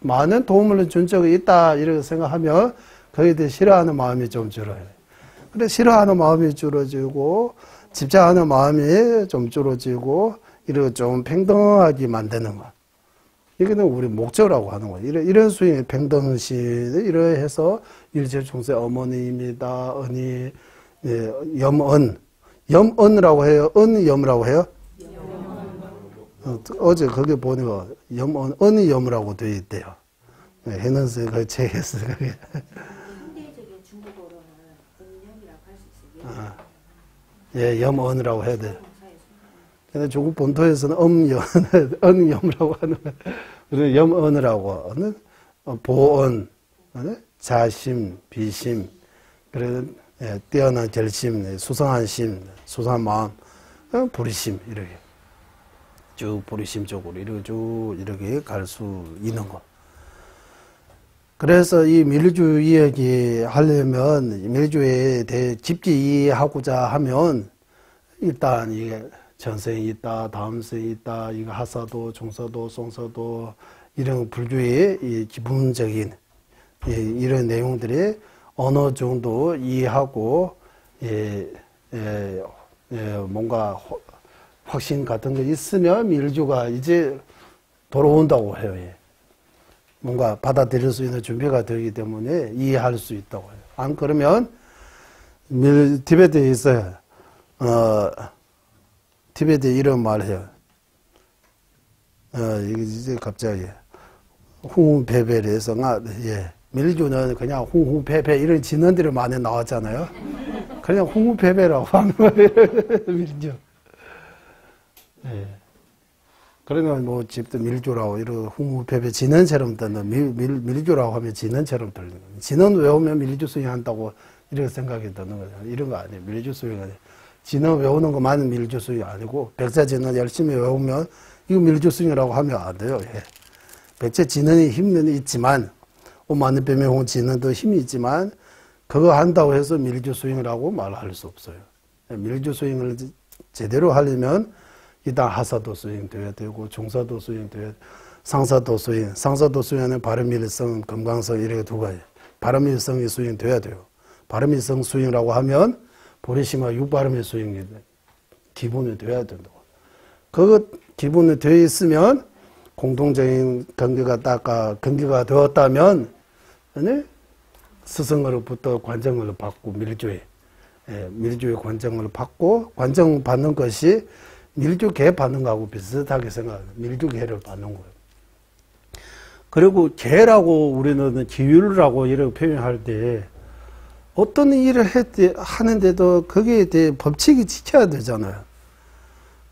많은 도움을 준 적이 있다 이렇게 생각하면 그에 대해 싫어하는 마음이 좀 줄어요. 근데 싫어하는 마음이 줄어지고 집착하는 마음이 좀 줄어지고 이렇게 좀 평등하게 만드는 거. 이거는 우리 목적이라고 하는 거예요. 이런 수행의 평등시 이래 해서 일체 중생 어머니입니다. 은이 염은이라고 해요. 은염이라고 해요. 어제 거기 보니까 은이 염이라고 되어 있대요. 해는서 그 책에서 그게. 현대적인 중국어로는 은염이라고 할 수 있어요. 예, 염은이라고 해야 돼요. 근데 중국 본토에서는 은염이라고 하는 거예요. 염은이라고 하는 보은, 자심, 비심, 그래서 뛰어난 결심, 수상한 심, 수상한 마음, 불의심 이렇게 쭉 불의심 쪽으로 이렇게 갈 수 있는 거. 그래서 이 밀주 이야기 하려면 밀주에 대해 깊이 이해하고자 하면 일단 이게 전생이 있다, 다음 생이 있다, 이거 하사도, 중사도, 송사도 이런 불교의 이 기본적인 이런 내용들이 어느 정도 이해하고 뭔가 확신 같은 게 있으면 밀주가 이제 돌아온다고 해요. 뭔가 받아들일 수 있는 준비가 되기 때문에 이해할 수 있다고 해요. 안 그러면 티베트에 있어요. 티베트에 이런 말 해요. 이제 갑자기 후배배에서 밀주는 그냥 후후배배 이런 진원들이 많이 나왔잖아요. 그냥 후후배배라고 하는 거예요. 밀주. 그러면 뭐 집도 밀주라고 이런 후후배배 진원처럼 듣는 밀주라고 하면 진원처럼 들리는 거예요. 진원 외우면 밀주 수행한다고 이렇게 생각이 드는 거예요. 이런 거 아니에요. 밀주 수행은 아니에요. 진원 외우는 것만은 밀주 수행이 아니고 백자진원 열심히 외우면 이거 밀주 수행이라고 하면 안 돼요. 백제 진원이 힘은 있지만 오만의 배명홍 진원도 힘이 있지만 그거 한다고 해서 밀주 수행이라고 말할 수 없어요. 밀주 수행을 제대로 하려면 일단 하사도 수행돼야 되고 중사도 수행돼야 되고 상사도 수행. 상사도 수행은 바람일성, 금강성 이렇게 두 가지. 바람일성이 수행돼야 돼요. 바람일성 수행이라고 하면 보리심과 육바람의 수행이 기본이 돼야 된다고. 그 기본이 되어 있으면 공동적인 경계가 되었다면 스승으로부터 관정을 받고 밀주에 밀주의 관정을 받고 관정 받는 것이 밀주계 받는 거하고 비슷하게 생각합니다. 밀주계를 받는 거예요. 그리고 계라고 우리는 기율이라고 이렇게 표현할 때 어떤 일을 하는데도 거기에 대해 법칙이 지켜야 되잖아요.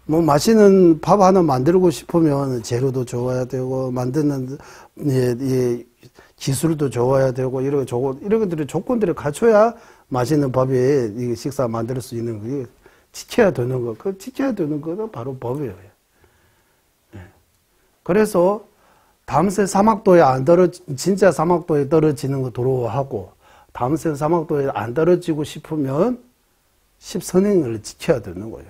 뭐 맛있는 밥 하나 만들고 싶으면 재료도 좋아야 되고 만드는 기술도 좋아야 되고 이런 것들이 조건들을 갖춰야 맛있는 밥에 식사 만들 수 있는 게 지켜야 되는 거. 그 지켜야 되는 거는 바로 법이에요. 그래서 다음세 사막도에 진짜 사막도에 떨어지는 거 두려워하고 다음세 사막도에 안 떨어지고 싶으면 십선행을 지켜야 되는 거예요.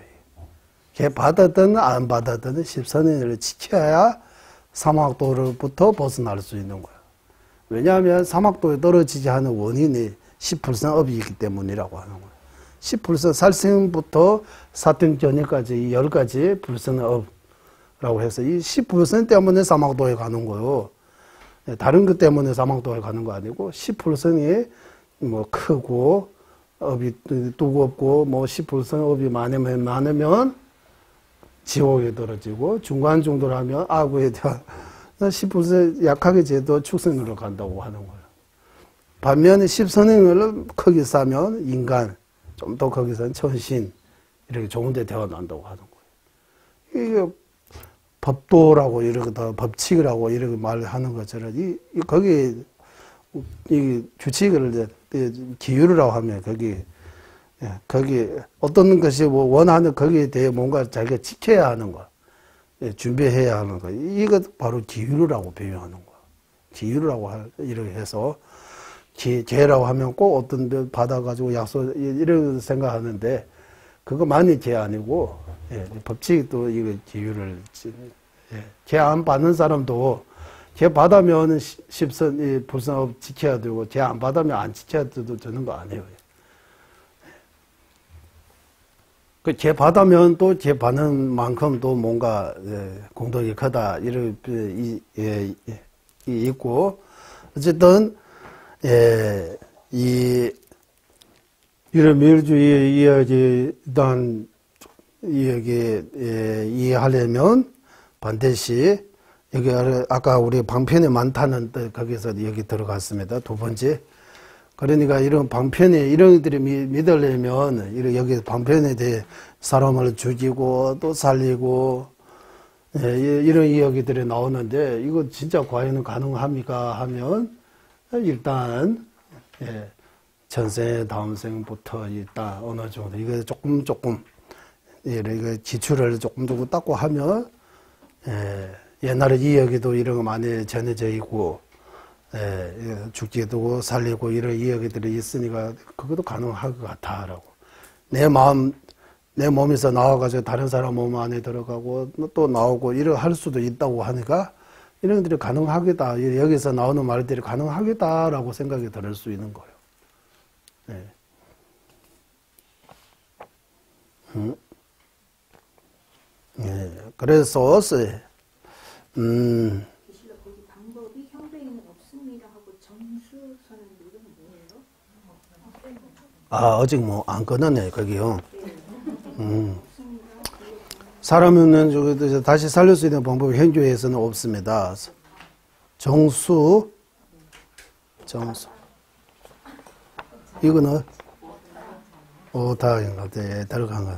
걔 받았든 안 받았든 십선행을 지켜야 사막도로부터 벗어날 수 있는 거예요. 왜냐하면 사막도에 떨어지지 않은 원인이 십불성업이기 때문이라고 하는 거예요. 십불성 살생부터 사등견이까지 이 10가지 불성업이라고 해서 이 십불성 때문에 사막도에 가는 거예요. 다른 것 때문에 사막도에 가는 거 아니고 십불성이 뭐 크고 업이 두껍고 뭐 십불성업이 많으면 지옥에 떨어지고 중간 정도라면 악우에 대한 십불성 약하게 재도 축생으로 간다고 하는 거예요. 반면에 십선행을 크게 쌓으면 인간, 좀 더 거기서는 천신 이렇게 좋은 데 태어난다고 하는 거예요. 이게 법도라고 이렇게 법칙이라고 이렇게 말하는 것처럼 거기 이 규칙을 기율이라고 하면 거기 어떤 것이 뭐 원하는 거기에 대해 뭔가 자기가 지켜야 하는 거, 준비해야 하는 거, 이거 바로 기율이라고 표현하는 거. 기율이라고 이렇게 해서 계라고 하면 꼭 어떤 데 받아가지고 약속 이런 생각하는데 그거만이 계 아니고 법칙이 또 이거 기율을 계 안 받는 사람도 계 받으면 십선 불성업 지켜야 되고 계 안 받으면 안 지켜야 되는 거 아니에요. 그 계 받으면 또 계 받는 만큼 또 뭔가 공덕이 크다 이렇게 있고 어쨌든 이런 밀주의 일단 이해하려면 반드시 여기 아까 우리 방편에 많다는 뜻 거기서 여기 들어갔습니다. 두 번째. 그러니까 이런 방편에 이런 것들이 믿으려면 여기 방편에 대해 사람을 죽이고 또 살리고 이런 이야기들이 나오는데 이거 진짜 과연 가능합니까 하면 일단 전생 다음 생부터 일단 어느 정도 이거 조금 이거 기출을 조금 닦고 하면 옛날에 이야기도 이런 거 많이 전해져 있고 죽기도 살리고 이런 이야기들이 있으니까 그것도 가능할 것 같다라고. 내 몸에서 나와가지고 다른 사람 몸 안에 들어가고 또 나오고 이런 할 수도 있다고 하니까 이런 것들이 가능하겠다. 여기서 나오는 말들이 가능하겠다라고 생각이 들 수 있는 거예요. 그래서 방법이 형배에는 없습니다 하고 정수서는 이건 뭐예요? 아직 뭐 안 끊었네 거기요. 사람은 다시 살릴 수 있는 방법이 현주에서는 없습니다. 정수 이거는 오다인 것 같아. 들어간 거.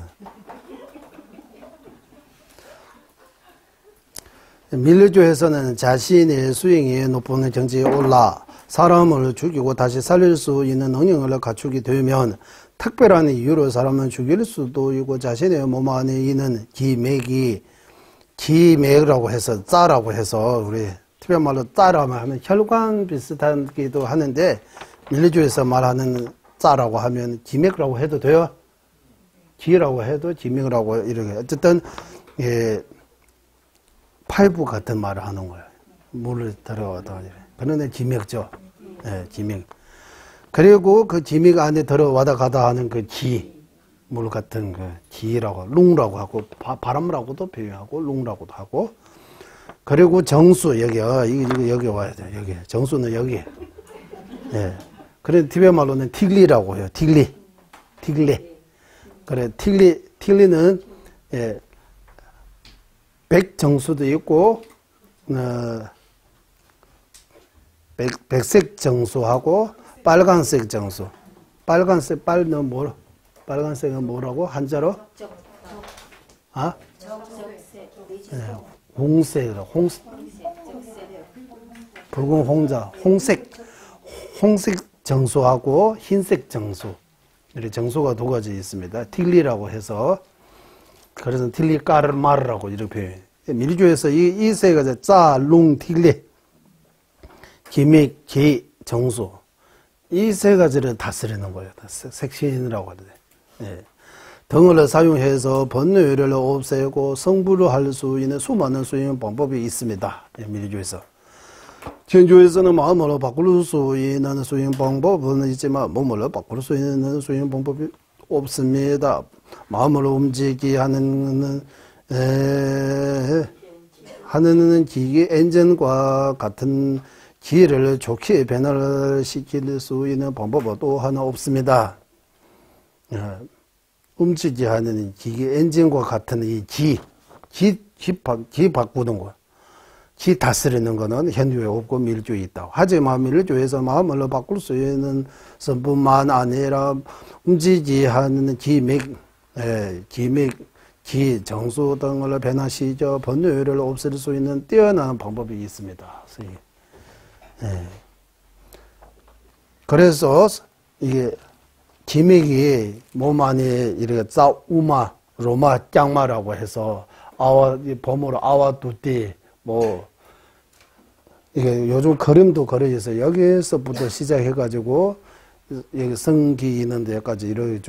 밀주에서는 자신의 수행이 높은 경지에 올라 사람을 죽이고 다시 살릴 수 있는 능력을 갖추게 되면 특별한 이유로 사람은 죽일 수도 있고 자신의 몸 안에 있는 기맥이라고 해서 짜라고 해서 우리 특별 말로 짜라고 하면 혈관 비슷하기도 하는데 밀주에서 말하는 짜라고 하면 기맥이라고 해도 돼요. 기라고 해도 기맥이라고 이렇게 어쨌든 파이프 같은 말을 하는 거예요. 물을 들어가다. 그런데 기맥죠. 기맥. 그리고 그 기맥 안에 들어와다 가다 하는 그 물 같은 그 기라고, 룽라고 하고, 바람이라고도 표현하고, 룽라고도 하고. 그리고 정수, 여기 와야 돼. 여기. 정수는 여기. 그래, 티베트 말로는 틸리라고 해요. 틸리. 그래, 틸리는, 예, 백정수도 있고, 백색 정수하고, 빨간색 정수. 빨간색은 뭐라고? 한자로? 아? 네, 붉은 홍자, 홍색 정수하고 흰색 정수. 이렇게 정수가 두 가지 있습니다. 틸리라고 해서, 그래서 틸리 까르마르라고 이렇게 표현해요. 미리조에서 이 세 가지, 짜, 룽, 틸리, 기믹, 기, 정수. 이 세 가지를 다스리는 거예요. 색신이라고 하는데. 예. 등을 사용해서 번뇌를 없애고 성불을 할 수 있는 수많은 수행 방법이 있습니다. 예, 미리조에서. 천주에서는 마음으로 바꿀 수 있는 수행 방법은 있지만 몸으로 바꿀 수 있는 수행 방법이 없습니다. 마음으로 움직이게 하는 기기 엔진과 같은 기를 좋게 변화를 시킬 수 있는 방법은 또 하나 없습니다. 움직이게 하는 기기 엔진과 같은 이 기 바꾸는 거. 기 다스리는 거는 현주에 없고 밀주에 있다. 하지만 밀주에서 마음을 바꿀 수 있는 것뿐만 아니라 움직이게 하는 기맥, 기, 정수 등을 변화시켜 번뇌를 없앨 수 있는 뛰어난 방법이 있습니다. 그래서 이게 기맥이 몸 안에 이렇게 짜우마, 로마 짱마라고 해서 아와 범으로 아와 두띠 뭐 이게 요즘 그림도 그려져서 여기에서부터 시작해가지고 여기 성기 있는 데까지 이렇게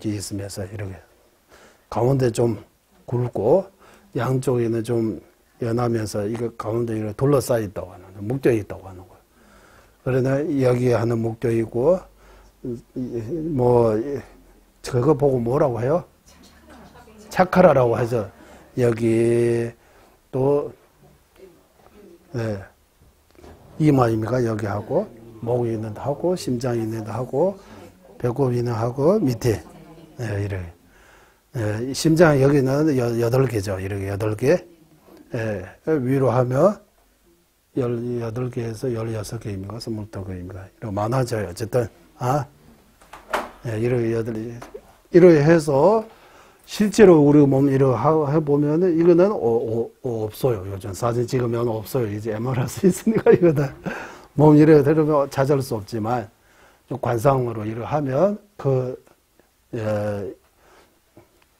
있으면서 이렇게 가운데 좀 굵고 양쪽에는 좀 연하면서 이거 가운데 이렇게 둘러싸여 있다고 하는 거예요. 묶여 있다고 하는 거예요. 그러나 여기 하는 묶여 있고 뭐 그거 보고 뭐라고 해요? 차크라라고 하죠. 여기 또 네. 이마입니까? 여기 하고 목이 있는 데 하고 심장이 있는 데 하고 배꼽이 있는 데 하고 밑에 네, 이렇게 심장 여기는 8개죠. 이렇게 8개 위로 하면 18개에서 16개입니까? 22개입니까? 이렇게 많아져요. 어쨌든 이렇게 해서 실제로 우리 몸 이렇게 해보면은 이거는 없어요. 요즘 사진 찍으면 없어요. 이제 MRI 수 있으니까 이거는 몸 이렇게 들으면 찾을 수 없지만 좀 관상으로 이렇게 하면 그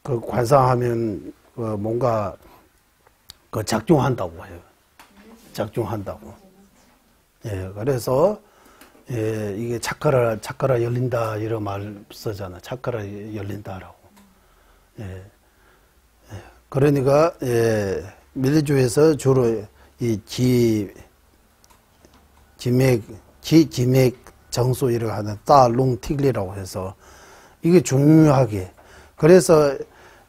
관상하면 뭔가 그 작용한다고 해요. 작용한다고. 예, 그래서 이게 차크라 열린다 이런 말 쓰잖아. 차크라 열린다라고. 예. 그러니까 밀주에서 주로 이 기맥 정수 이렇게 하는 따롱틱리라고 해서 이게 중요하게 그래서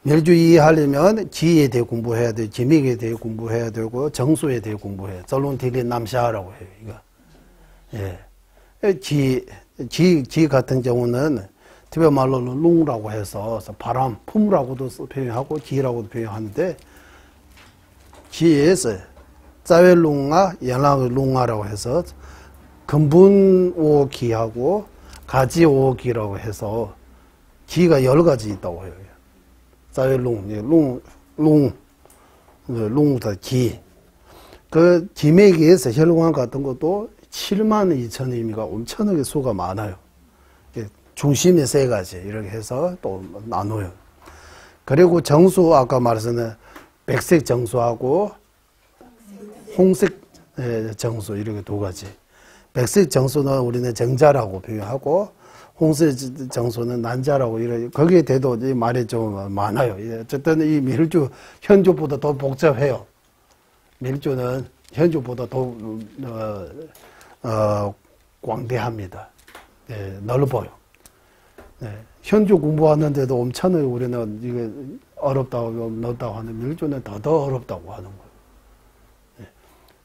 밀주 이해하려면 기에 대해 공부해야 되고 기맥에 대해 공부해야 되고 정수에 대해 공부해야 썰롱틱리 남샤라고 해요. 이거. 예. 기 같은 경우는 티베트 말로는 룽라고 해서 바람, 품이라고도 표현하고 기라고도 표현하는데 기에서 짜웰룽아, 연락룽아라고 해서 근분 오기하고 가지 오기라고 해서 기가 10가지 있다고 해요. 짜웰룽, 룽다 기. 그 기맥에서 혈관 같은 것도 72,000의미가 엄청나게 수가 많아요. 중심에 3가지 이렇게 해서 또 나눠요. 그리고 정수 아까 말했던 백색 정수하고 홍색 정수 이렇게 2가지. 백색 정수는 우리는 정자라고 표현하고 홍색 정수는 난자라고 이렇게 거기에 대도 이 말이 좀 많아요. 어쨌든 이 밀주 현주보다 더 복잡해요. 밀주는 현주보다 더 광대합니다. 넓어요. 네, 현주 공부하는데도 엄청나게 우리는 이게 어렵다고 넓다고 하는 밀주는 더 어렵다고 하는 거예요. 네.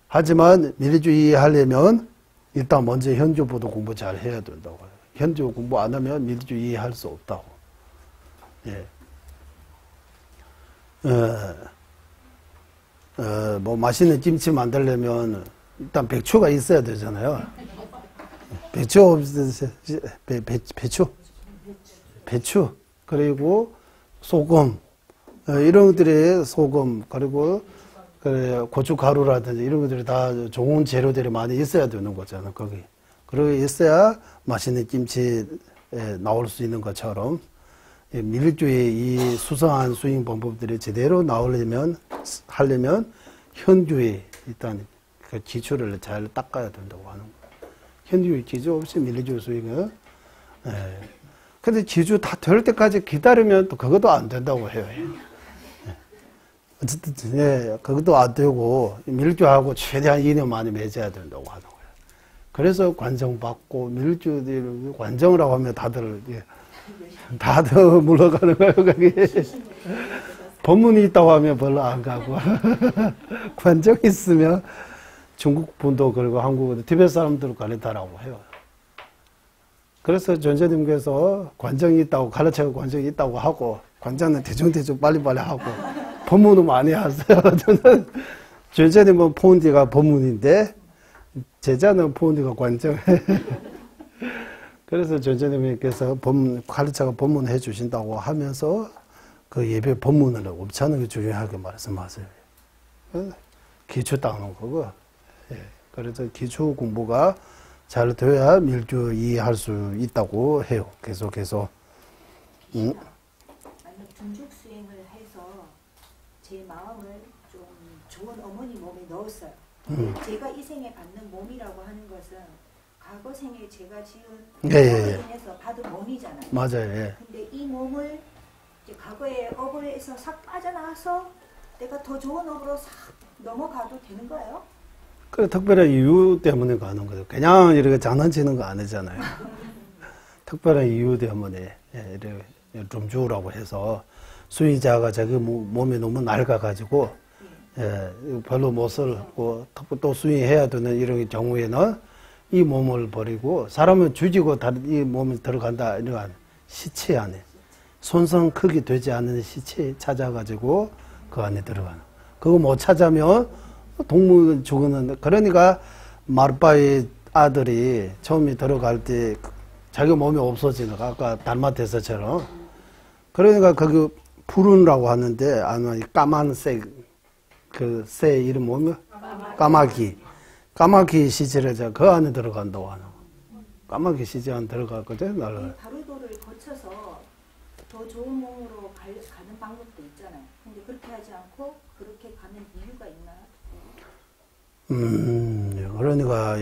하지만 밀주 이해하려면 일단 먼저 현주부도 공부 잘 해야 된다고 해요. 현주 공부 안 하면 밀주 이해할 수 없다고. 예. 뭐 맛있는 김치 만들려면 일단 배추가 있어야 되잖아요. 배추 그리고 소금 이런 것들이 소금 그리고 고춧가루라든지 이런 것들이 다 좋은 재료들이 많이 있어야 되는 거잖아요. 거기 그리고 있어야 맛있는 김치 나올 수 있는 것처럼 밀주의 이 수상한 수행 방법들이 제대로 나오려면 하려면 현주의 일단 그 기초를 잘 닦아야 된다고 하는 거예요. 현주의 기초 없이 밀주 수행은 근데 기초 다 될 때까지 기다리면 또 그것도 안 된다고 해요. 어쨌든 그것도 안 되고 밀주하고 최대한 인연 많이 맺어야 된다고 하는 거예요. 그래서 관정 받고 밀주 관정이라고 하면 다들 물러가는 거예요. 거기 법문이 있다고 하면 별로 안 가고 관정 있으면 중국 분도 그리고 한국도 티베트 사람들 가르다라고 해요. 그래서 전재님께서 관정이 있다고 가르쳐서 관정이 있다고 하고 관장은 대충 빨리빨리 하고 법문을 많이 하세요. 저는 전재님은 폰디가 법문인데 제자는 폰디가 관정. 그래서 전재님께서 가르쳐가 법문해 주신다고 하면서 그 예배 법문을 옵차는 중요하게 말씀하세요. 기초 닦는 거고. 그래서 기초 공부가 잘 돼야 밀주 이해할 수 있다고 해요. 계속해서. 아니 중죽 수행을 해서 제 마음을 좀 좋은 어머니 몸에 넣었어요. 제가 이 생에 받는 몸이라고 하는 것은 과거 생에 제가 지은 인해서 받은 몸이잖아요. 맞아요. 예. 근데 이 몸을 이제 과거의 업에서 싹 빠져나와서 내가 더 좋은 업으로 싹 넘어가도 되는 거예요? 그 특별한 이유 때문에 가는 거죠. 그냥 이렇게 장난치는 거 아니잖아요. 특별한 이유 때문에 이렇게 좀 주라고 해서 수의자가 자기 몸이 너무 낡아가지고 별로 못 쓰고 또 수의해야 되는 이런 경우에는 이 몸을 버리고 사람은 주지고 이 몸이 들어간다 이러한 시체 안에 손상 크게 되지 않는 시체 찾아가지고 그 안에 들어가는. 그거 못 찾으면 동물 죽었는데 그러니까 마르바의 아들이 처음에 들어갈 때 자기 몸이 없어지는 거 아까 달마테스처럼 그러니까 거기 푸른이라고 하는데 아마 까만색 그 새 이름 뭐면 까마귀 시체를 그 안에 들어간다고 하는 까마귀 시체 안에 들어갔거든. 다루도를 거쳐서 더 좋은 몸으로 가는 방법도 있잖아요. 근데 그렇게 하지 않고 그렇게 가는 이유가 있나요? 그러니까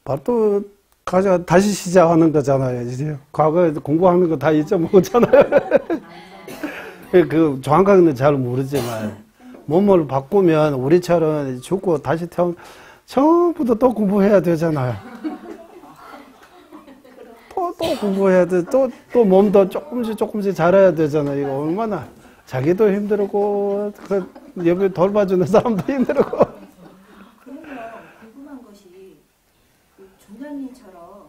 발도 가자 다시 시작하는 거잖아요. 이제 과거에 공부하는 거 다 잊어먹었잖아요. 그 정확하게는 잘 모르지만 몸을 바꾸면 우리처럼 죽고 다시 태어나 처음부터 또 공부해야 되잖아요. 또 공부해야 돼. 또 몸도 조금씩 잘해야 되잖아요. 이거 얼마나 자기도 힘들고 그 옆에 돌봐주는 사람도 힘들고. 그러면 궁금한 것이 그 중장님처럼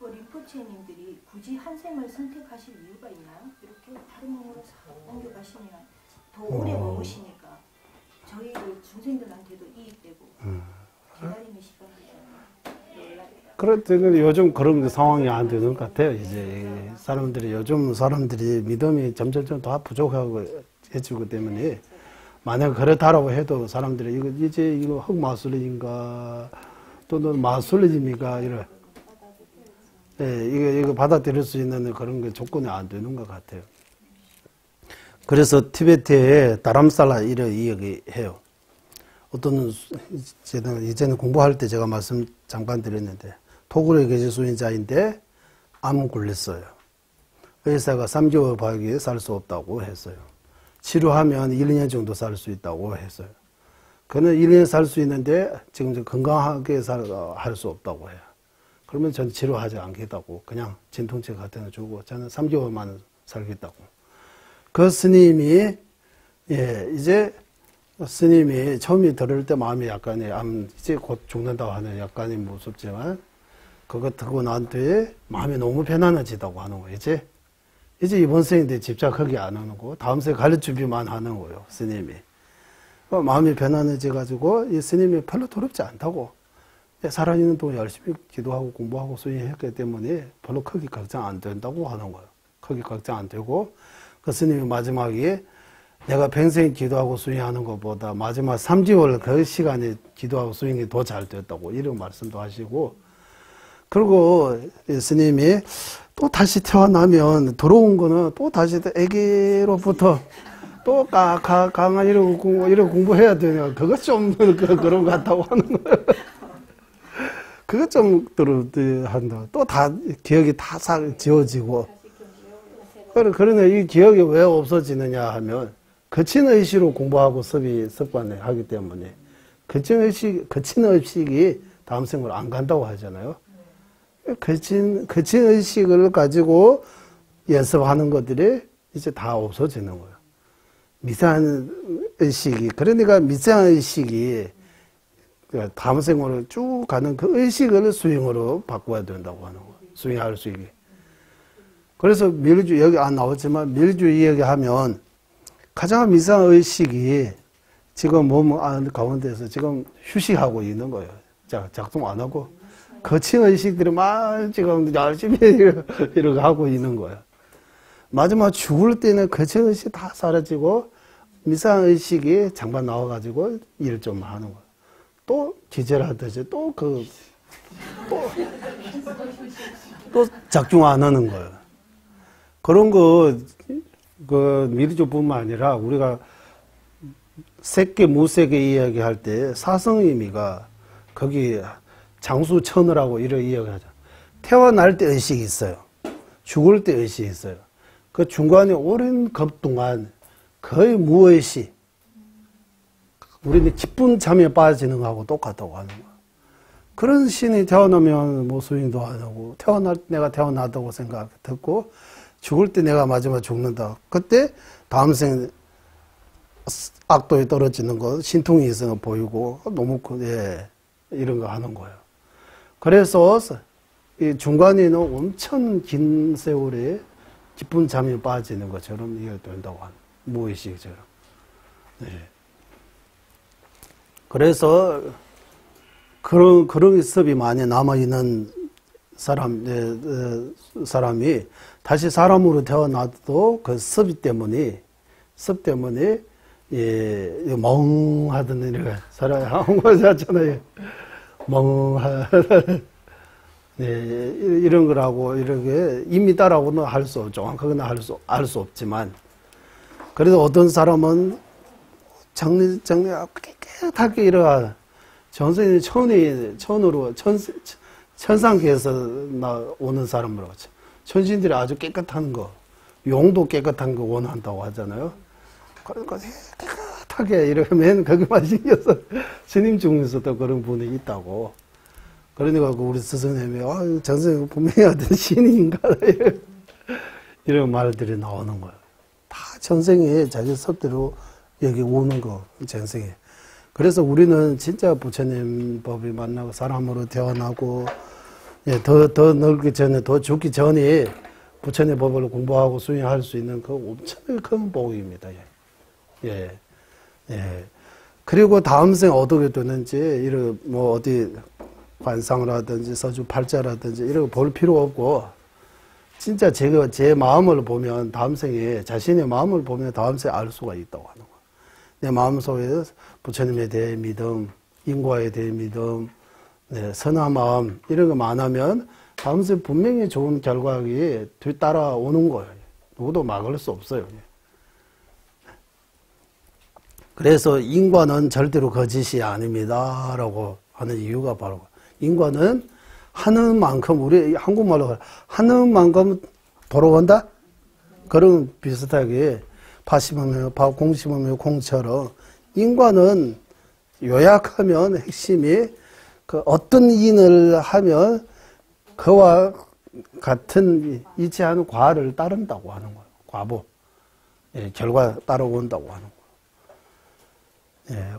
림포체님들이 굳이 한 생을 선택하실 이유가 있나요? 이렇게 다른 몸으로 싹 옮겨가시면 더 오래 머무시니까 저희들 중생들한테도 이익되고 기다림의 시간이잖아요. 그렇더니 요즘 그런 상황이 안 되는 것 같아요. 이제 요즘 사람들이 믿음이 점점 더 부족하고 해지고 때문에 만약 그렇다라고 해도 사람들이 이거 흑마술인가 또는 마술입니까 이래. 이거 받아들일 수 있는 그런 게 조건이 안 되는 것 같아요. 그래서 티베트에 다람살라 이래 이야기해요. 어떤 이제는 공부할 때 제가 말씀 잠깐 드렸는데 토굴에 계신 수인자인데 암 걸렸어요. 의사가 3개월 밖에 살 수 없다고 했어요. 치료하면 1, 2년 정도 살 수 있다고 했어요. 그는 1, 2년 살 수 있는데 지금 건강하게 할 수 없다고 해요. 그러면 저는 치료하지 않겠다고 그냥 진통제 같은 거 주고 저는 3개월만 살겠다고. 그 스님이 이제 스님이 처음에 들을 때 마음이 약간의 이제 곧 죽는다고 하는 약간의 무섭지만 그거 듣고 난 뒤에 마음이 너무 편안해지다고 하는 거예요. 이제 이번 생인데 집착하게 안 하는 거, 다음 생 가르쳐 주기만 하는 거예요, 스님이. 마음이 편안해져 가지고 이 스님이 별로 두렵지 않다고. 살아있는 동안 열심히 기도하고 공부하고 수행했기 때문에 별로 크게 걱정 안 된다고 하는 거예요. 크게 걱정 안 되고 그 스님이 마지막에 내가 평생 기도하고 수행하는 것보다 마지막 3개월 그 시간에 기도하고 수행이 더 잘 됐다고 이런 말씀도 하시고, 그리고 스님이 또 다시 태어나면 들어온 거는 또 다시 애기로부터 또 강한 이런 공부해야 되냐. 그것 좀 그런 것 같다고 하는 거예요. 그것 좀 한다. 또 다 기억이 다 지워지고. 그러네. 이 기억이 왜 없어지느냐 하면 거친 의식으로 공부하고 습관을 하기 때문에 거친 의식이 다음 생으로 안 간다고 하잖아요. 거친 의식을 가지고 연습하는 것들이 이제 다 없어지는 거예요. 미세한 의식이, 그러니까 미세한 의식이 다음 생으로 쭉 가는 그 의식을 수행으로 바꿔야 된다고 하는 거예요. 수행할 수 있게. 그래서 밀주, 여기 안 나왔지만 밀주 이야기하면 가장 미세한 의식이 지금 몸 가운데서 지금 휴식하고 있는 거예요. 작동 안 하고. 거친 의식들이 막 지금 열심히 이렇게 하고 있는 거예요. 마지막 죽을 때는 거친 의식 다 사라지고 미세한 의식이 잠깐 나와가지고 일을 좀 하는 거예요. 또 기절하듯이 또 작중 안 하는 거예요. 그런 거, 미리조뿐만 아니라 우리가 세계, 무세계 이야기할 때 사성의미가 거기 장수천을하고 이런 이야기 하죠. 태어날 때 의식이 있어요. 죽을 때 의식이 있어요. 그 중간에 오랜 급 동안 거의 무의식. 우리는 기쁜 잠에 빠지는 거하고 똑같다고 하는 거야. 그런 신이 태어나면 뭐 수행도 안 하고, 내가 태어나다고 생각 듣고, 죽을 때 내가 마지막 죽는다. 그때 다음 생 악도에 떨어지는 거, 신통이 있어서 보이고, 너무, 이런 거 하는 거예요. 그래서 이 중간에는 엄청 긴 세월에 깊은 잠에 빠지는 것처럼 이해된다고 하는, 무의식처럼. 네. 그래서 그런 습이 많이 남아있는 사람이 다시 사람으로 태어나도 그 습 때문에 멍하던 이렇게 한국말 하잖아요. 이런 거라고 이렇게 입니다라고는 할 수 없죠. 정확하게는 알 수 없지만, 그래도 어떤 사람은 정리하고 깨끗하게 일어나. 전생에 천상계에서 오는 사람으로 하죠. 천신들이 아주 깨끗한 거, 용도 깨끗한 거 원한다고 하잖아요. 그러니까 깨끗하게 이러면 거기만 신겨서 스님 중에서도 그런 분이 있다고. 그러니까 우리 스승님이 전생에 분명히 어떤 신인가 이런 말들이 나오는 거예요. 다 전생에 자기 섭대로 여기 오는 거, 전생에. 그래서 우리는 진짜 부처님 법이 만나고 사람으로 태어나고, 더 늙기 전에, 더 죽기 전에 부처님 법을 공부하고 수행할 수 있는 그 엄청나게 큰 복입니다. 그리고 다음 생 어떻게 되는지, 이런, 어디 관상이라든지 서주팔자라든지 이런 거 볼 필요 없고, 진짜 제 마음을 보면 다음 생에, 자신의 마음을 보면 다음 생에 알 수가 있다고 하는 거예요. 내 마음속에 부처님에 대해 믿음, 인과에 대해 믿음, 선한 마음, 이런 거만 하면 다음 생에 분명히 좋은 결과가 뒤따라오는 거예요. 누구도 막을 수 없어요. 그래서 인과는 절대로 거짓이 아닙니다. 라고 하는 이유가 바로, 인과는 하는 만큼, 우리 한국말로 하는 만큼 돌아온다? 그런 비슷하게 공심하면 공처럼 인과는 요약하면 핵심이 그 어떤 인을 하면 그와 같은 이치하는 과를 따른다고 하는 거예요. 과보. 결과 따라온다고 하는 거예요.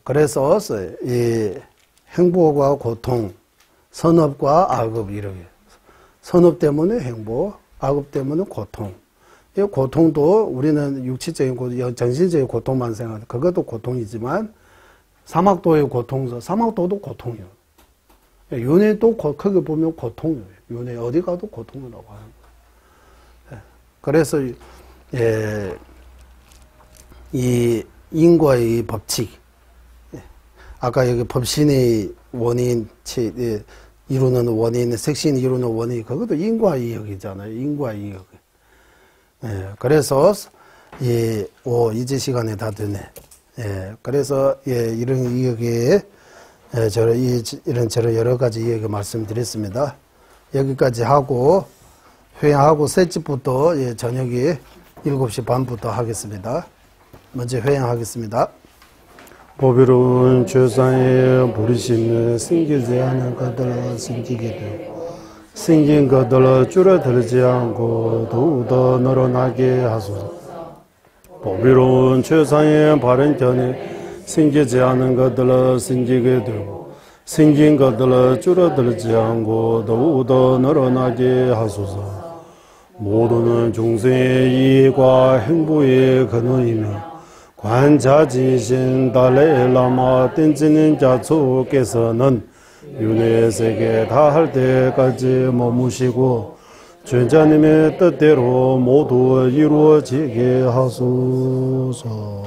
그래서 이 행복과 고통, 선업과 악업 이렇게. 선업 때문에 행복, 악업 때문에 고통. 이 고통도 우리는 육체적인 고통, 정신적인 고통만 생각하는 그것도 고통이지만 사막도의 고통서, 사막도도 고통이에요. 윤회도 거기 보면 고통이에요. 윤회 어디 가도 고통이라고 하는 거예요. 그래서 이 인과의 법칙, 아까 여기 법신의 원인, 이루는 원인, 색신 이루는 원인, 그것도 인과이역이잖아요. 인과이역. 그래서 이제 시간이 다 되네. 그래서 이런 이역에 이런저런 여러 가지 이역을 말씀드렸습니다. 여기까지 하고 회양하고 셋째부터 저녁에 7시 반부터 하겠습니다. 먼저 회양하겠습니다. 보배로운 죄상에 버리시면 생기지 않은 것들을 생기게 되고 생긴 것들을 줄어들지 않고 더욱더 늘어나게 하소서. 보배로운 죄상에 바른 견에 생기지 않은 것들을 생기게 되고 생긴 것들을 줄어들지 않고 더욱더 늘어나게 하소서. 모두는 중생의 이익과 행복의 근원이며 관자지신 달레라마 땡지는 자초께서는 윤회 세계 다할 때까지 머무시고 전자님의 뜻대로 모두 이루어지게 하소서.